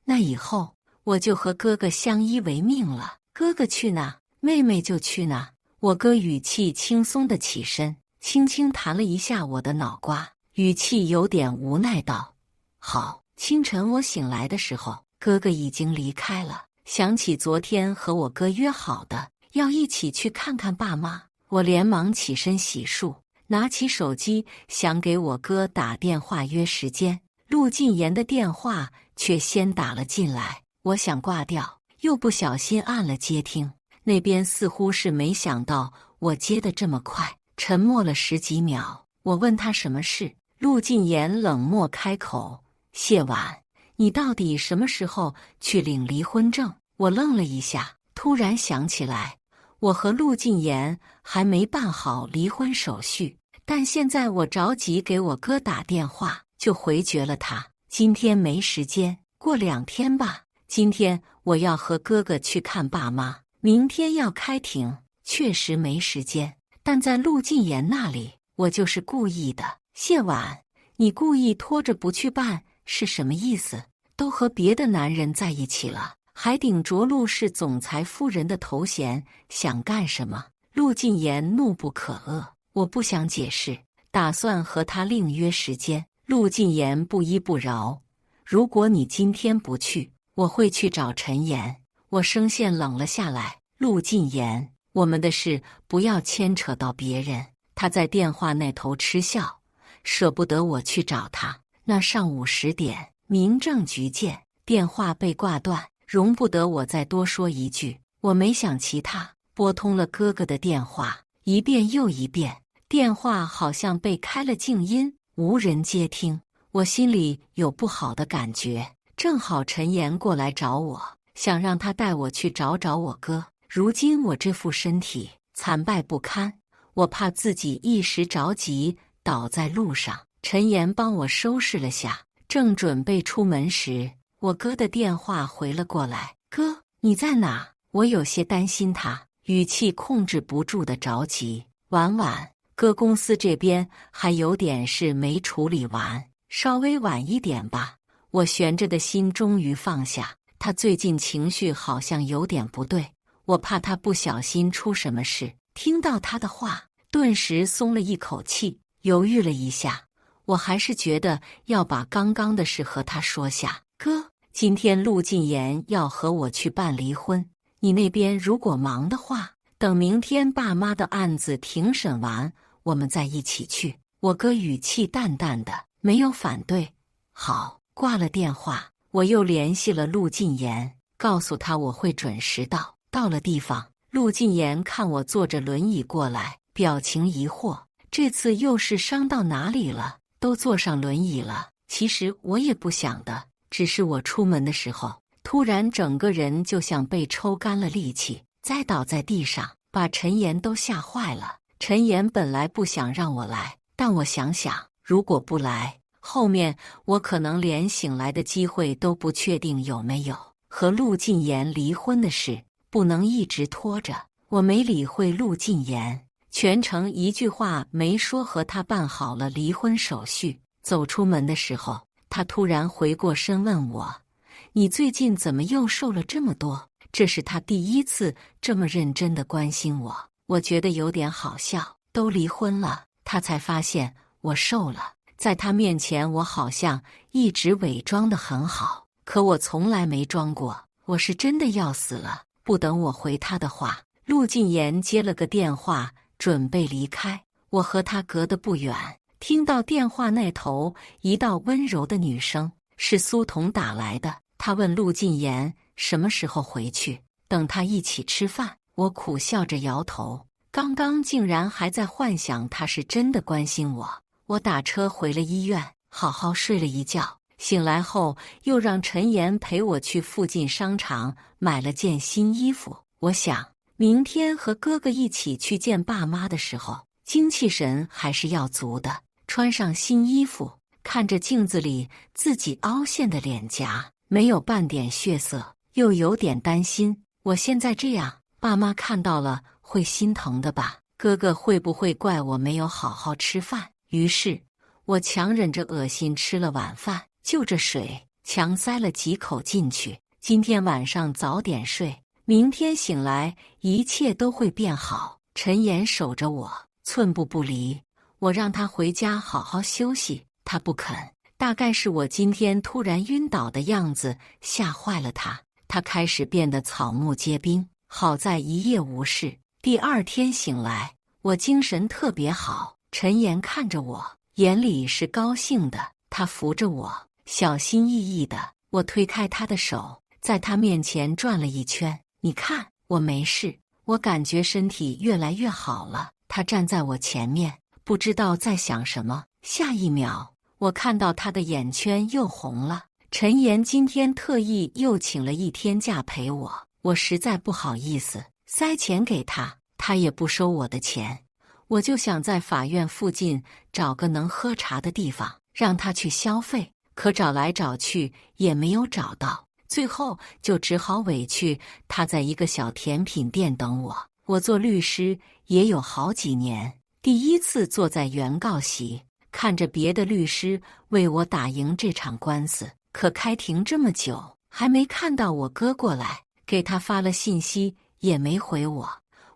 那以后我就和哥哥相依为命了，哥哥去哪，妹妹就去哪。我哥语气轻松地起身，轻轻弹了一下我的脑瓜，语气有点无奈道：好。清晨我醒来的时候，哥哥已经离开了。想起昨天和我哥约好的，要一起去看看爸妈，我连忙起身洗漱，拿起手机想给我哥打电话约时间。陆晋言的电话却先打了进来，我想挂掉，又不小心按了接听。那边似乎是没想到我接得这么快，沉默了10几秒。我问他什么事，陆晋言冷漠开口：谢婉，你到底什么时候去领离婚证？我愣了一下，突然想起来，我和陆晋言还没办好离婚手续，但现在我着急给我哥打电话，就回绝了他。今天没时间，过2天吧。今天我要和哥哥去看爸妈，明天要开庭，确实没时间。但在陆晋言那里，我就是故意的。谢婉，你故意拖着不去办是什么意思？都和别的男人在一起了，还顶着陆氏总裁夫人的头衔，想干什么？陆晋言怒不可遏，我不想解释，打算和他另约时间。陆晋言不依不饶：如果你今天不去，我会去找陈岩。我声线冷了下来：陆晋言，我们的事不要牵扯到别人。他在电话那头嗤笑，舍不得我去找他。那上午10点，民政局见。电话被挂断，容不得我再多说一句。我没想其他，拨通了哥哥的电话，一遍又一遍，电话好像被开了静音，无人接听。我心里有不好的感觉，正好陈岩过来找我，想让他带我去找找我哥。如今我这副身体惨败不堪，我怕自己一时着急倒在路上。陈岩帮我收拾了下，正准备出门时，我哥的电话回了过来：哥，你在哪？我有些担心他，语气控制不住的着急：婉婉，哥公司这边还有点事没处理完，稍微晚一点吧。我悬着的心终于放下，他最近情绪好像有点不对，我怕他不小心出什么事。听到他的话，顿时松了一口气，犹豫了一下，我还是觉得要把刚刚的事和他说下。哥，今天陆晋言要和我去办离婚，你那边如果忙的话，等明天爸妈的案子庭审完，我们再一起去。我哥语气淡淡的，没有反对。好，挂了电话，我又联系了陆晋言，告诉他我会准时到。到了地方，陆晋言看我坐着轮椅过来，表情疑惑，这次又是伤到哪里了？都坐上轮椅了。其实我也不想的，只是我出门的时候，突然整个人就像被抽干了力气，栽倒在地上，把陈岩都吓坏了。陈岩本来不想让我来，但我想想，如果不来，后面我可能连醒来的机会都不确定有没有。和陆晋言离婚的事不能一直拖着，我没理会陆晋言，全程一句话没说，和他办好了离婚手续。走出门的时候，他突然回过身问我：“你最近怎么又瘦了这么多？”这是他第一次这么认真地关心我，我觉得有点好笑。都离婚了，他才发现我瘦了。在他面前，我好像一直伪装得很好，可我从来没装过，我是真的要死了。不等我回他的话，陆晋言接了个电话，准备离开。我和他隔得不远，听到电话那头一道温柔的女声，是苏童打来的。他问陆晋言什么时候回去，等他一起吃饭。我苦笑着摇头，刚刚竟然还在幻想他是真的关心我。我打车回了医院，好好睡了一觉。醒来后，又让陈岩陪我去附近商场买了件新衣服。我想，明天和哥哥一起去见爸妈的时候，精气神还是要足的。穿上新衣服，看着镜子里自己凹陷的脸颊，没有半点血色，又有点担心。我现在这样，爸妈看到了会心疼的吧？哥哥会不会怪我没有好好吃饭？于是，我强忍着恶心吃了晚饭，就着水强塞了几口进去。今天晚上早点睡，明天醒来一切都会变好。陈岩守着我，寸步不离。我让他回家好好休息，他不肯。大概是我今天突然晕倒的样子吓坏了他，他开始变得草木皆兵。好在一夜无事，第二天醒来，我精神特别好。陈岩看着我，眼里是高兴的，他扶着我，小心翼翼的。我推开他的手，在他面前转了一圈。你看，我没事，我感觉身体越来越好了。他站在我前面，不知道在想什么。下一秒，我看到他的眼圈又红了。陈岩今天特意又请了一天假陪我，我实在不好意思塞钱给他，他也不收我的钱。我就想在法院附近找个能喝茶的地方，让他去消费，可找来找去也没有找到，最后就只好委屈他在一个小甜品店等我。我做律师也有好几年，第一次坐在原告席，看着别的律师为我打赢这场官司，可开庭这么久，还没看到我哥过来，给他发了信息也没回我。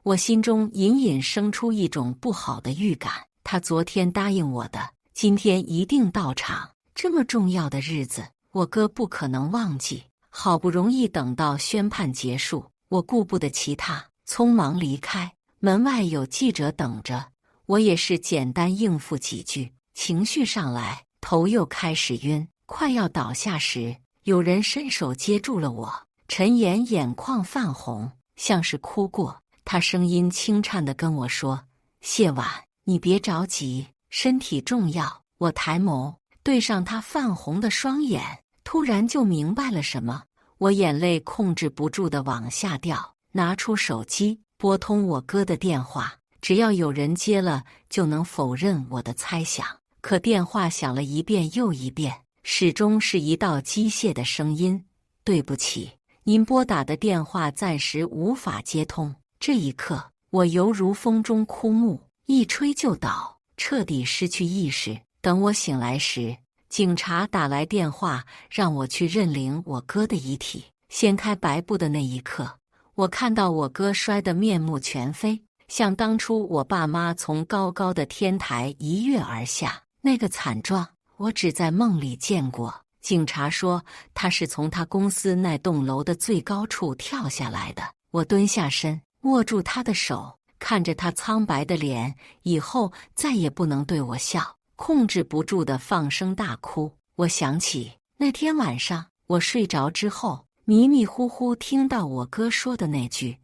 我心中隐隐生出一种不好的预感，他昨天答应我的，今天一定到场。这么重要的日子，我哥不可能忘记。好不容易等到宣判结束，我顾不得其他，匆忙离开。门外有记者等着，我也是简单应付几句，情绪上来，头又开始晕，快要倒下时，有人伸手接住了我。陈岩眼眶泛红，像是哭过。他声音轻颤地跟我说：“谢婉，你别着急，身体重要。”我抬眸对上他泛红的双眼，突然就明白了什么。我眼泪控制不住地往下掉，拿出手机拨通我哥的电话，只要有人接了就能否认我的猜想。可电话响了一遍又一遍，始终是一道机械的声音：“对不起，您拨打的电话暂时无法接通。”这一刻，我犹如风中枯木，一吹就倒，彻底失去意识。等我醒来时，警察打来电话，让我去认领我哥的遗体。掀开白布的那一刻，我看到我哥摔得面目全非，像当初我爸妈从高高的天台一跃而下那个惨状，我只在梦里见过。警察说他是从他公司那栋楼的最高处跳下来的。我蹲下身，握住他的手，看着他苍白的脸，以后再也不能对我笑，控制不住的放声大哭。我想起那天晚上，我睡着之后，迷迷糊糊听到我哥说的那句：“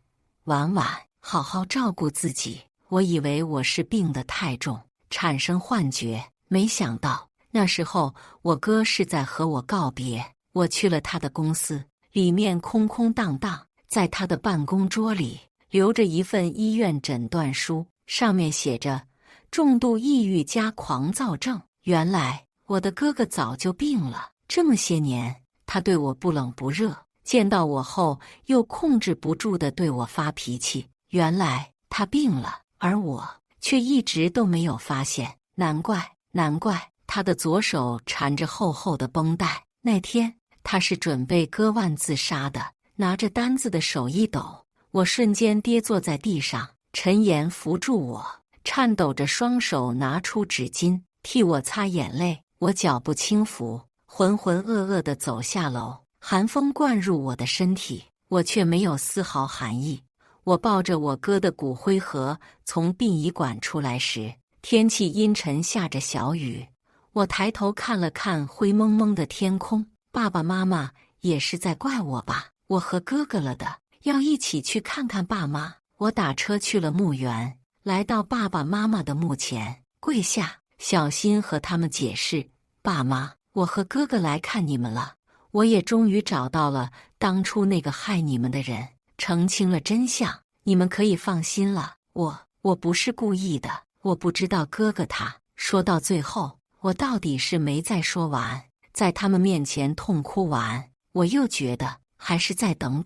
婉婉，好好照顾自己。我以为我是病得太重，产生幻觉，没想到那时候我哥是在和我告别。我去了他的公司，里面空空荡荡，在他的办公桌里留着一份医院诊断书，上面写着重度抑郁加狂躁症。原来我的哥哥早就病了，这么些年他对我不冷不热，见到我后又控制不住地对我发脾气。原来他病了，而我却一直都没有发现。难怪他的左手缠着厚厚的绷带。那天他是准备割腕自杀的，拿着单子的手一抖，我瞬间跌坐在地上。陈岩扶住我，颤抖着双手拿出纸巾替我擦眼泪。我脚步轻浮，浑浑噩噩地走下楼，寒风灌入我的身体，我却没有丝毫寒意。我抱着我哥的骨灰盒从殡仪馆出来时，天气阴沉，下着小雨。我抬头看了看灰蒙蒙的天空，爸爸妈妈也是在怪我吧？我和哥哥了的，要一起去看看爸妈。我打车去了墓园，来到爸爸妈妈的墓前，跪下，小心和他们解释：爸妈，我和哥哥来看你们了。我也终于找到了当初那个害你们的人，澄清了真相，你们可以放心了。我不是故意的，我不知道哥哥他……说到最后，我到底是没再说完，在他们面前痛哭完，我又觉得还是再等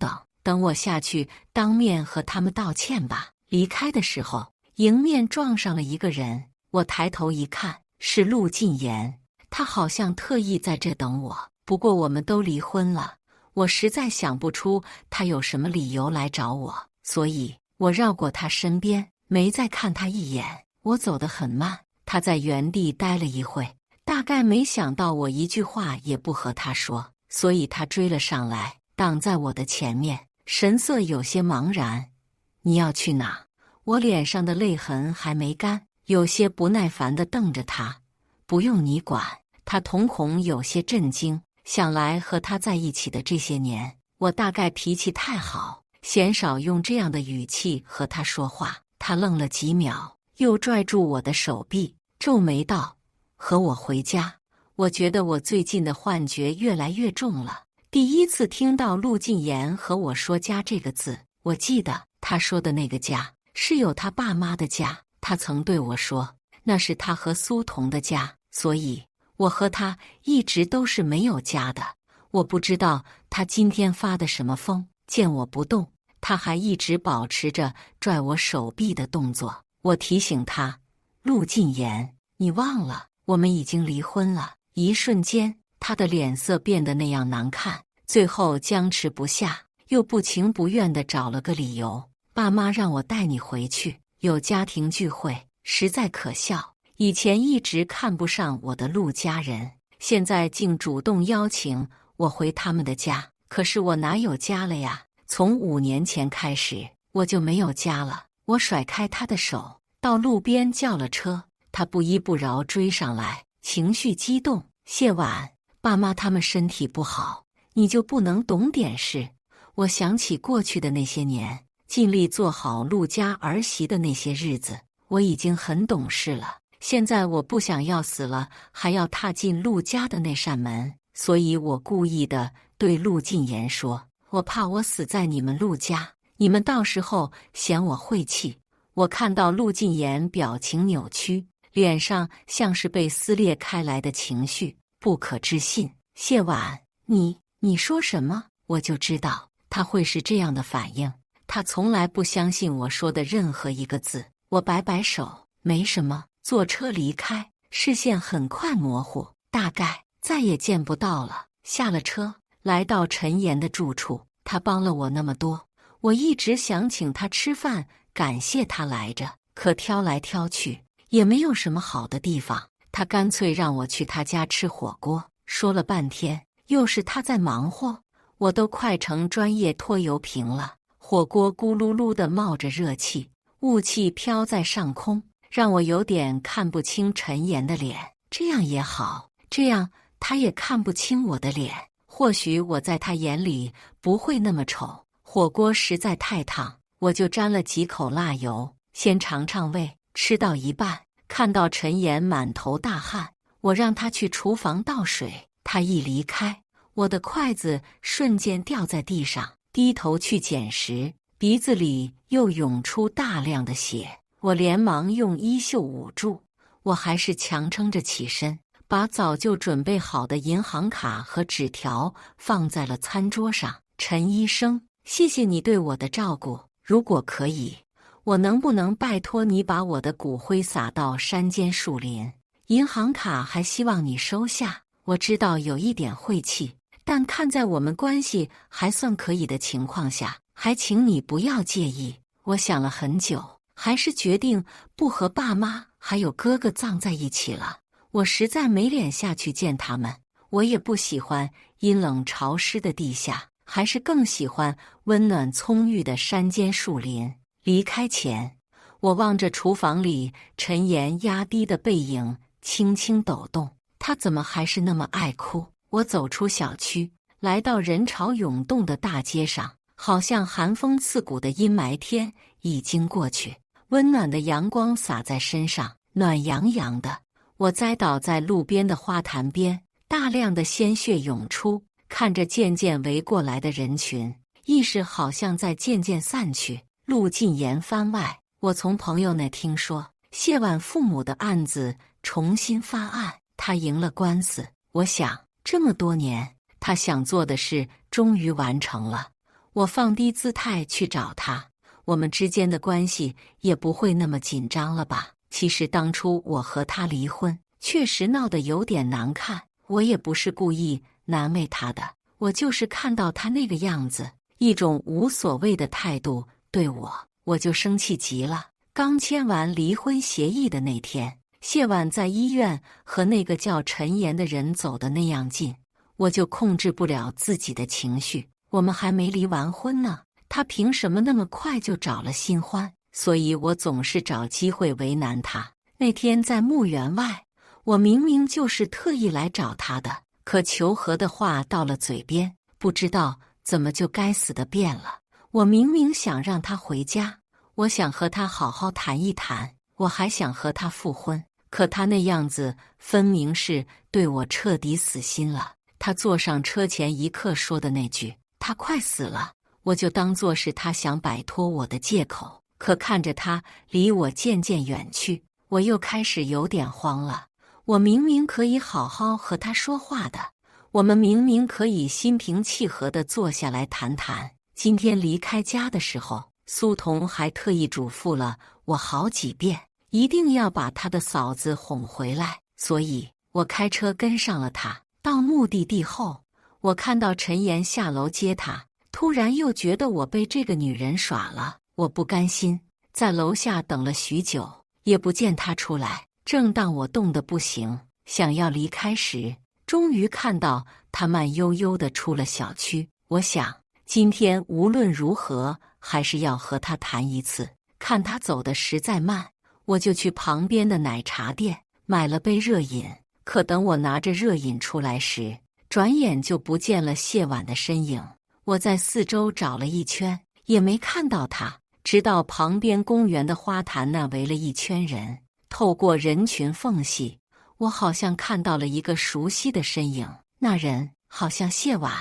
我下去当面和他们道歉吧。离开的时候，迎面撞上了一个人，我抬头一看，是陆晋言，他好像特意在这等我。不过我们都离婚了，我实在想不出他有什么理由来找我，所以我绕过他身边，没再看他一眼。我走得很慢，他在原地待了一会，大概没想到我一句话也不和他说，所以他追了上来，挡在我的前面，神色有些茫然。你要去哪？我脸上的泪痕还没干，有些不耐烦地瞪着他。不用你管。他瞳孔有些震惊，想来和他在一起的这些年，我大概脾气太好，鲜少用这样的语气和他说话。他愣了几秒，又拽住我的手臂，皱眉道：和我回家。我觉得我最近的幻觉越来越重了。第一次听到陆晋言和我说家这个字，我记得他说的那个家是有他爸妈的家，他曾对我说那是他和苏童的家，所以我和他一直都是没有家的。我不知道他今天发的什么疯，见我不动，他还一直保持着拽我手臂的动作。我提醒他：陆晋言，你忘了我们已经离婚了。一瞬间，他的脸色变得那样难看，最后僵持不下，又不情不愿地找了个理由：爸妈让我带你回去，有家庭聚会，实在可笑。以前一直看不上我的陆家人，现在竟主动邀请我回他们的家。可是我哪有家了呀？从5年前开始，我就没有家了。我甩开他的手，到路边叫了车，他不依不饶追上来，情绪激动：谢婉，爸妈他们身体不好，你就不能懂点事？我想起过去的那些年，尽力做好陆家儿媳的那些日子，我已经很懂事了。现在我不想要死了还要踏进陆家的那扇门，所以我故意的对陆晋言说：我怕我死在你们陆家，你们到时候嫌我晦气。我看到陆晋言表情扭曲，脸上像是被撕裂开来的情绪，不可置信。谢婉，你说什么？我就知道他会是这样的反应，他从来不相信我说的任何一个字。我摆摆手，没什么。坐车离开，视线很快模糊，大概再也见不到了。下了车，来到陈岩的住处，他帮了我那么多，我一直想请他吃饭，感谢他来着，可挑来挑去也没有什么好的地方。他干脆让我去他家吃火锅，说了半天，又是他在忙活，我都快成专业拖油瓶了。火锅咕噜噜地冒着热气，雾气飘在上空，让我有点看不清陈岩的脸。这样也好，这样他也看不清我的脸，或许我在他眼里不会那么丑。火锅实在太烫，我就沾了几口辣油，先尝尝味。吃到一半，看到陈岩满头大汗，我让他去厨房倒水。他一离开，我的筷子瞬间掉在地上，低头去捡时，鼻子里又涌出大量的血。我连忙用衣袖捂住，我还是强撑着起身，把早就准备好的银行卡和纸条放在了餐桌上。陈医生，谢谢你对我的照顾，如果可以，我能不能拜托你把我的骨灰撒到山间树林？银行卡还希望你收下。我知道有一点晦气，但看在我们关系还算可以的情况下，还请你不要介意。我想了很久，还是决定不和爸妈还有哥哥葬在一起了。我实在没脸下去见他们，我也不喜欢阴冷潮湿的地下，还是更喜欢温暖葱郁的山间树林。离开前，我望着厨房里陈岩压低的背影，轻轻抖动。他怎么还是那么爱哭？我走出小区，来到人潮涌动的大街上，好像寒风刺骨的阴霾天已经过去，温暖的阳光洒在身上，暖洋洋的。我栽倒在路边的花坛边，大量的鲜血涌出，看着渐渐围过来的人群，意识好像在渐渐散去。陆进言番外，我从朋友那听说谢婉父母的案子重新发案，他赢了官司。我想这么多年他想做的事终于完成了。我放低姿态去找他，我们之间的关系也不会那么紧张了吧？其实当初我和他离婚确实闹得有点难看，我也不是故意难为他的，我就是看到他那个样子，一种无所谓的态度对我就生气极了。刚签完离婚协议的那天，谢婉在医院和那个叫陈岩的人走得那样近，我就控制不了自己的情绪。我们还没离完婚呢，他凭什么那么快就找了新欢？所以我总是找机会为难他。那天在墓园外，我明明就是特意来找他的，可求和的话到了嘴边，不知道怎么就该死的变了。我明明想让他回家，我想和他好好谈一谈，我还想和他复婚，可他那样子分明是对我彻底死心了。他坐上车前一刻说的那句他快死了，我就当作是他想摆脱我的借口。可看着他离我渐渐远去，我又开始有点慌了。我明明可以好好和他说话的，我们明明可以心平气和地坐下来谈谈。今天离开家的时候，苏童还特意嘱咐了我好几遍，一定要把他的嫂子哄回来，所以我开车跟上了他。到目的地后，我看到陈岩下楼接他，突然又觉得我被这个女人耍了。我不甘心，在楼下等了许久，也不见他出来。正当我冻得不行，想要离开时，终于看到他慢悠悠地出了小区。我想，今天无论如何，还是要和他谈一次。看他走得实在慢，我就去旁边的奶茶店买了杯热饮。可等我拿着热饮出来时，转眼就不见了谢婉的身影。我在四周找了一圈，也没看到他。直到旁边公园的花坛那围了一圈人，透过人群缝隙，我好像看到了一个熟悉的身影。那人好像谢婉。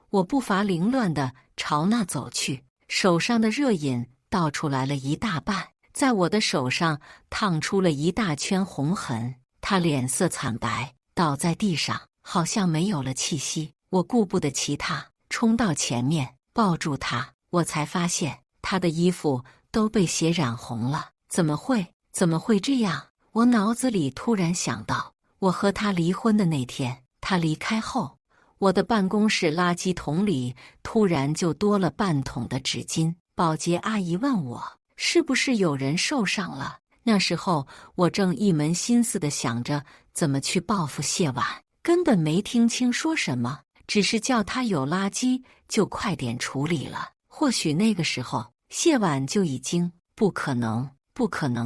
我步伐凌乱地朝那走去，手上的热饮倒出来了一大半，在我的手上烫出了一大圈红痕。他脸色惨白，倒在地上，好像没有了气息。我顾不得其他，冲到前面抱住他，我才发现他的衣服都被血染红了。怎么会这样？我脑子里突然想到，我和他离婚的那天，他离开后，我的办公室垃圾桶里突然就多了半桶的纸巾。保洁阿姨问我是不是有人受伤了。那时候我正一门心思地想着怎么去报复谢婉，根本没听清说什么，只是叫他有垃圾就快点处理了。或许那个时候谢婉就已经不可能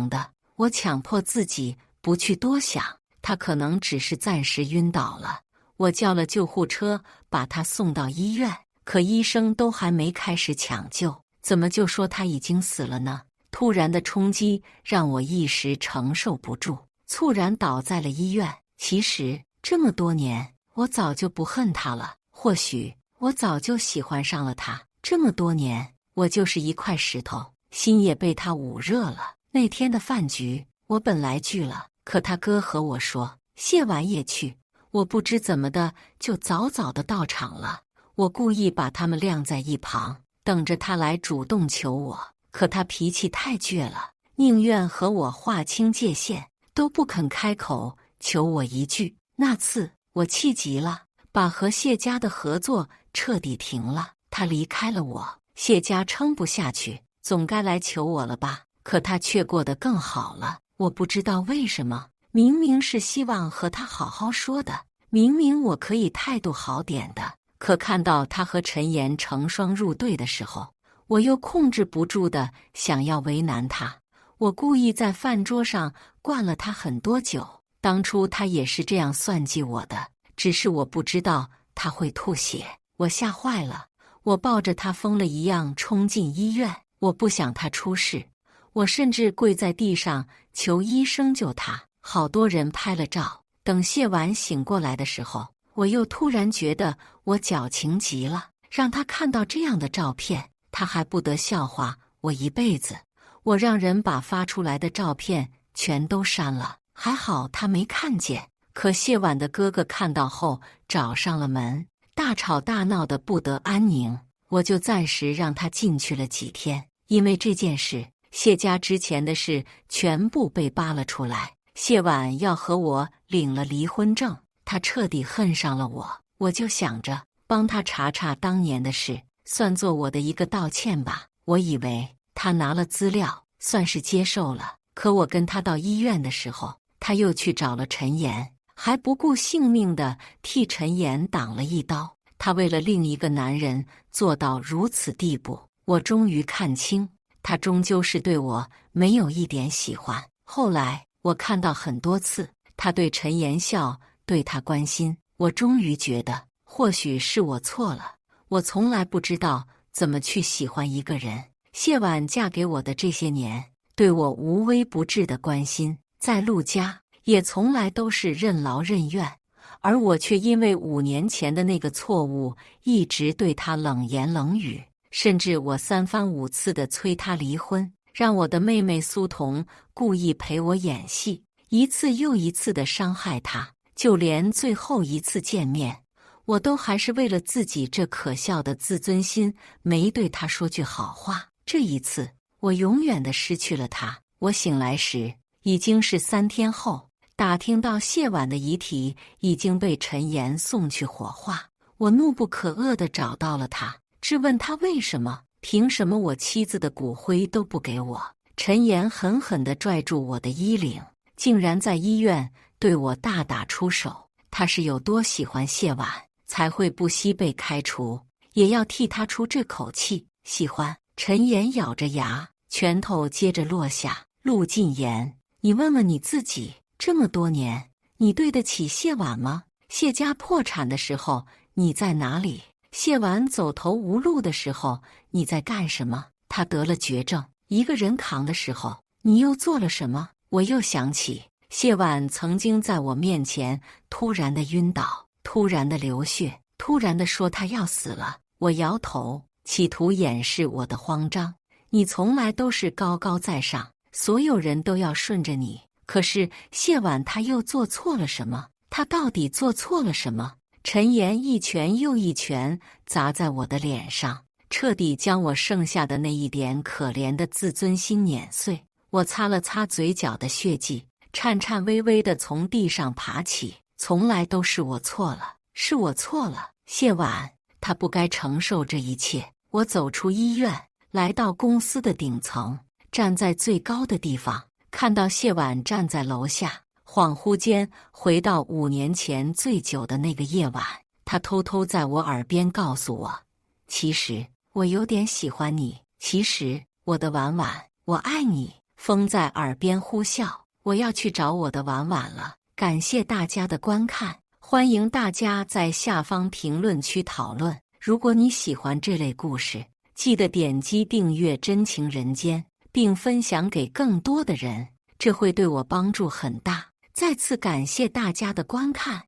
的。我强迫自己不去多想，他可能只是暂时晕倒了。我叫了救护车把他送到医院，可医生都还没开始抢救，怎么就说他已经死了呢？突然的冲击让我一时承受不住，猝然倒在了医院。其实这么多年，我早就不恨他了，或许我早就喜欢上了他。这么多年，我就是一块石头，心也被他捂热了。那天的饭局，我本来拒了，可他哥和我说谢婉也去，我不知怎么的就早早的到场了。我故意把他们晾在一旁，等着他来主动求我，可他脾气太倔了，宁愿和我划清界限，都不肯开口求我一句。那次我气急了，把和谢家的合作彻底停了。他离开了我，谢家撑不下去，总该来求我了吧？可他却过得更好了。我不知道为什么，明明是希望和他好好说的，明明我可以态度好点的，可看到他和陈岩成双入对的时候，我又控制不住的想要为难他。我故意在饭桌上灌了他很多酒，当初他也是这样算计我的，只是我不知道他会吐血。我吓坏了，我抱着他疯了一样冲进医院，我不想他出事，我甚至跪在地上求医生救他。好多人拍了照，等谢婉醒过来的时候，我又突然觉得我矫情极了，让他看到这样的照片，他还不得笑话我一辈子。我让人把发出来的照片全都删了，还好他没看见。可谢婉的哥哥看到后找上了门，大吵大闹的不得安宁，我就暂时让他进去了几天。因为这件事，谢家之前的事全部被扒了出来，谢婉要和我领了离婚证，他彻底恨上了我。我就想着帮他查查当年的事，算作我的一个道歉吧。我以为他拿了资料，算是接受了。可我跟他到医院的时候，他又去找了陈岩，还不顾性命的替陈岩挡了一刀。他为了另一个男人做到如此地步，我终于看清，他终究是对我没有一点喜欢。后来我看到很多次他对陈岩笑，对他关心，我终于觉得或许是我错了。我从来不知道怎么去喜欢一个人。谢婉嫁给我的这些年，对我无微不至的关心，在陆家也从来都是任劳任怨，而我却因为5年前的那个错误，一直对他冷言冷语，甚至我3番5次的催他离婚，让我的妹妹苏童故意陪我演戏，一次又一次的伤害他。就连最后一次见面，我都还是为了自己这可笑的自尊心，没对他说句好话。这一次，我永远的失去了他。我醒来时，已经是3天后，打听到谢婉的遗体已经被陈岩送去火化。我怒不可遏地找到了他，质问他为什么，凭什么我妻子的骨灰都不给我。陈岩狠狠地拽住我的衣领，竟然在医院对我大打出手。他是有多喜欢谢婉，才会不惜被开除，也要替他出这口气。喜欢。陈岩咬着牙，拳头接着落下。陆禁言，你问问你自己，这么多年，你对得起谢婉吗？谢家破产的时候，你在哪里？谢婉走投无路的时候，你在干什么？他得了绝症，一个人扛的时候，你又做了什么？我又想起谢婉曾经在我面前突然的晕倒，突然的流血，突然的说她要死了。我摇头，企图掩饰我的慌张。你从来都是高高在上，所有人都要顺着你。可是谢婉她又做错了什么？她到底做错了什么？陈岩一拳又一拳砸在我的脸上，彻底将我剩下的那一点可怜的自尊心碾碎。我擦了擦嘴角的血迹，颤颤巍巍地从地上爬起。从来都是我错了，是我错了。谢婉，她不该承受这一切。我走出医院，来到公司的顶层，站在最高的地方，看到谢婉站在楼下，恍惚间回到5年前醉酒的那个夜晚。她偷偷在我耳边告诉我，其实我有点喜欢你，其实我的婉婉，我爱你。风在耳边呼啸，我要去找我的婉婉了。感谢大家的观看，欢迎大家在下方评论区讨论。如果你喜欢这类故事，记得点击订阅真情人间，并分享给更多的人，这会对我帮助很大。再次感谢大家的观看。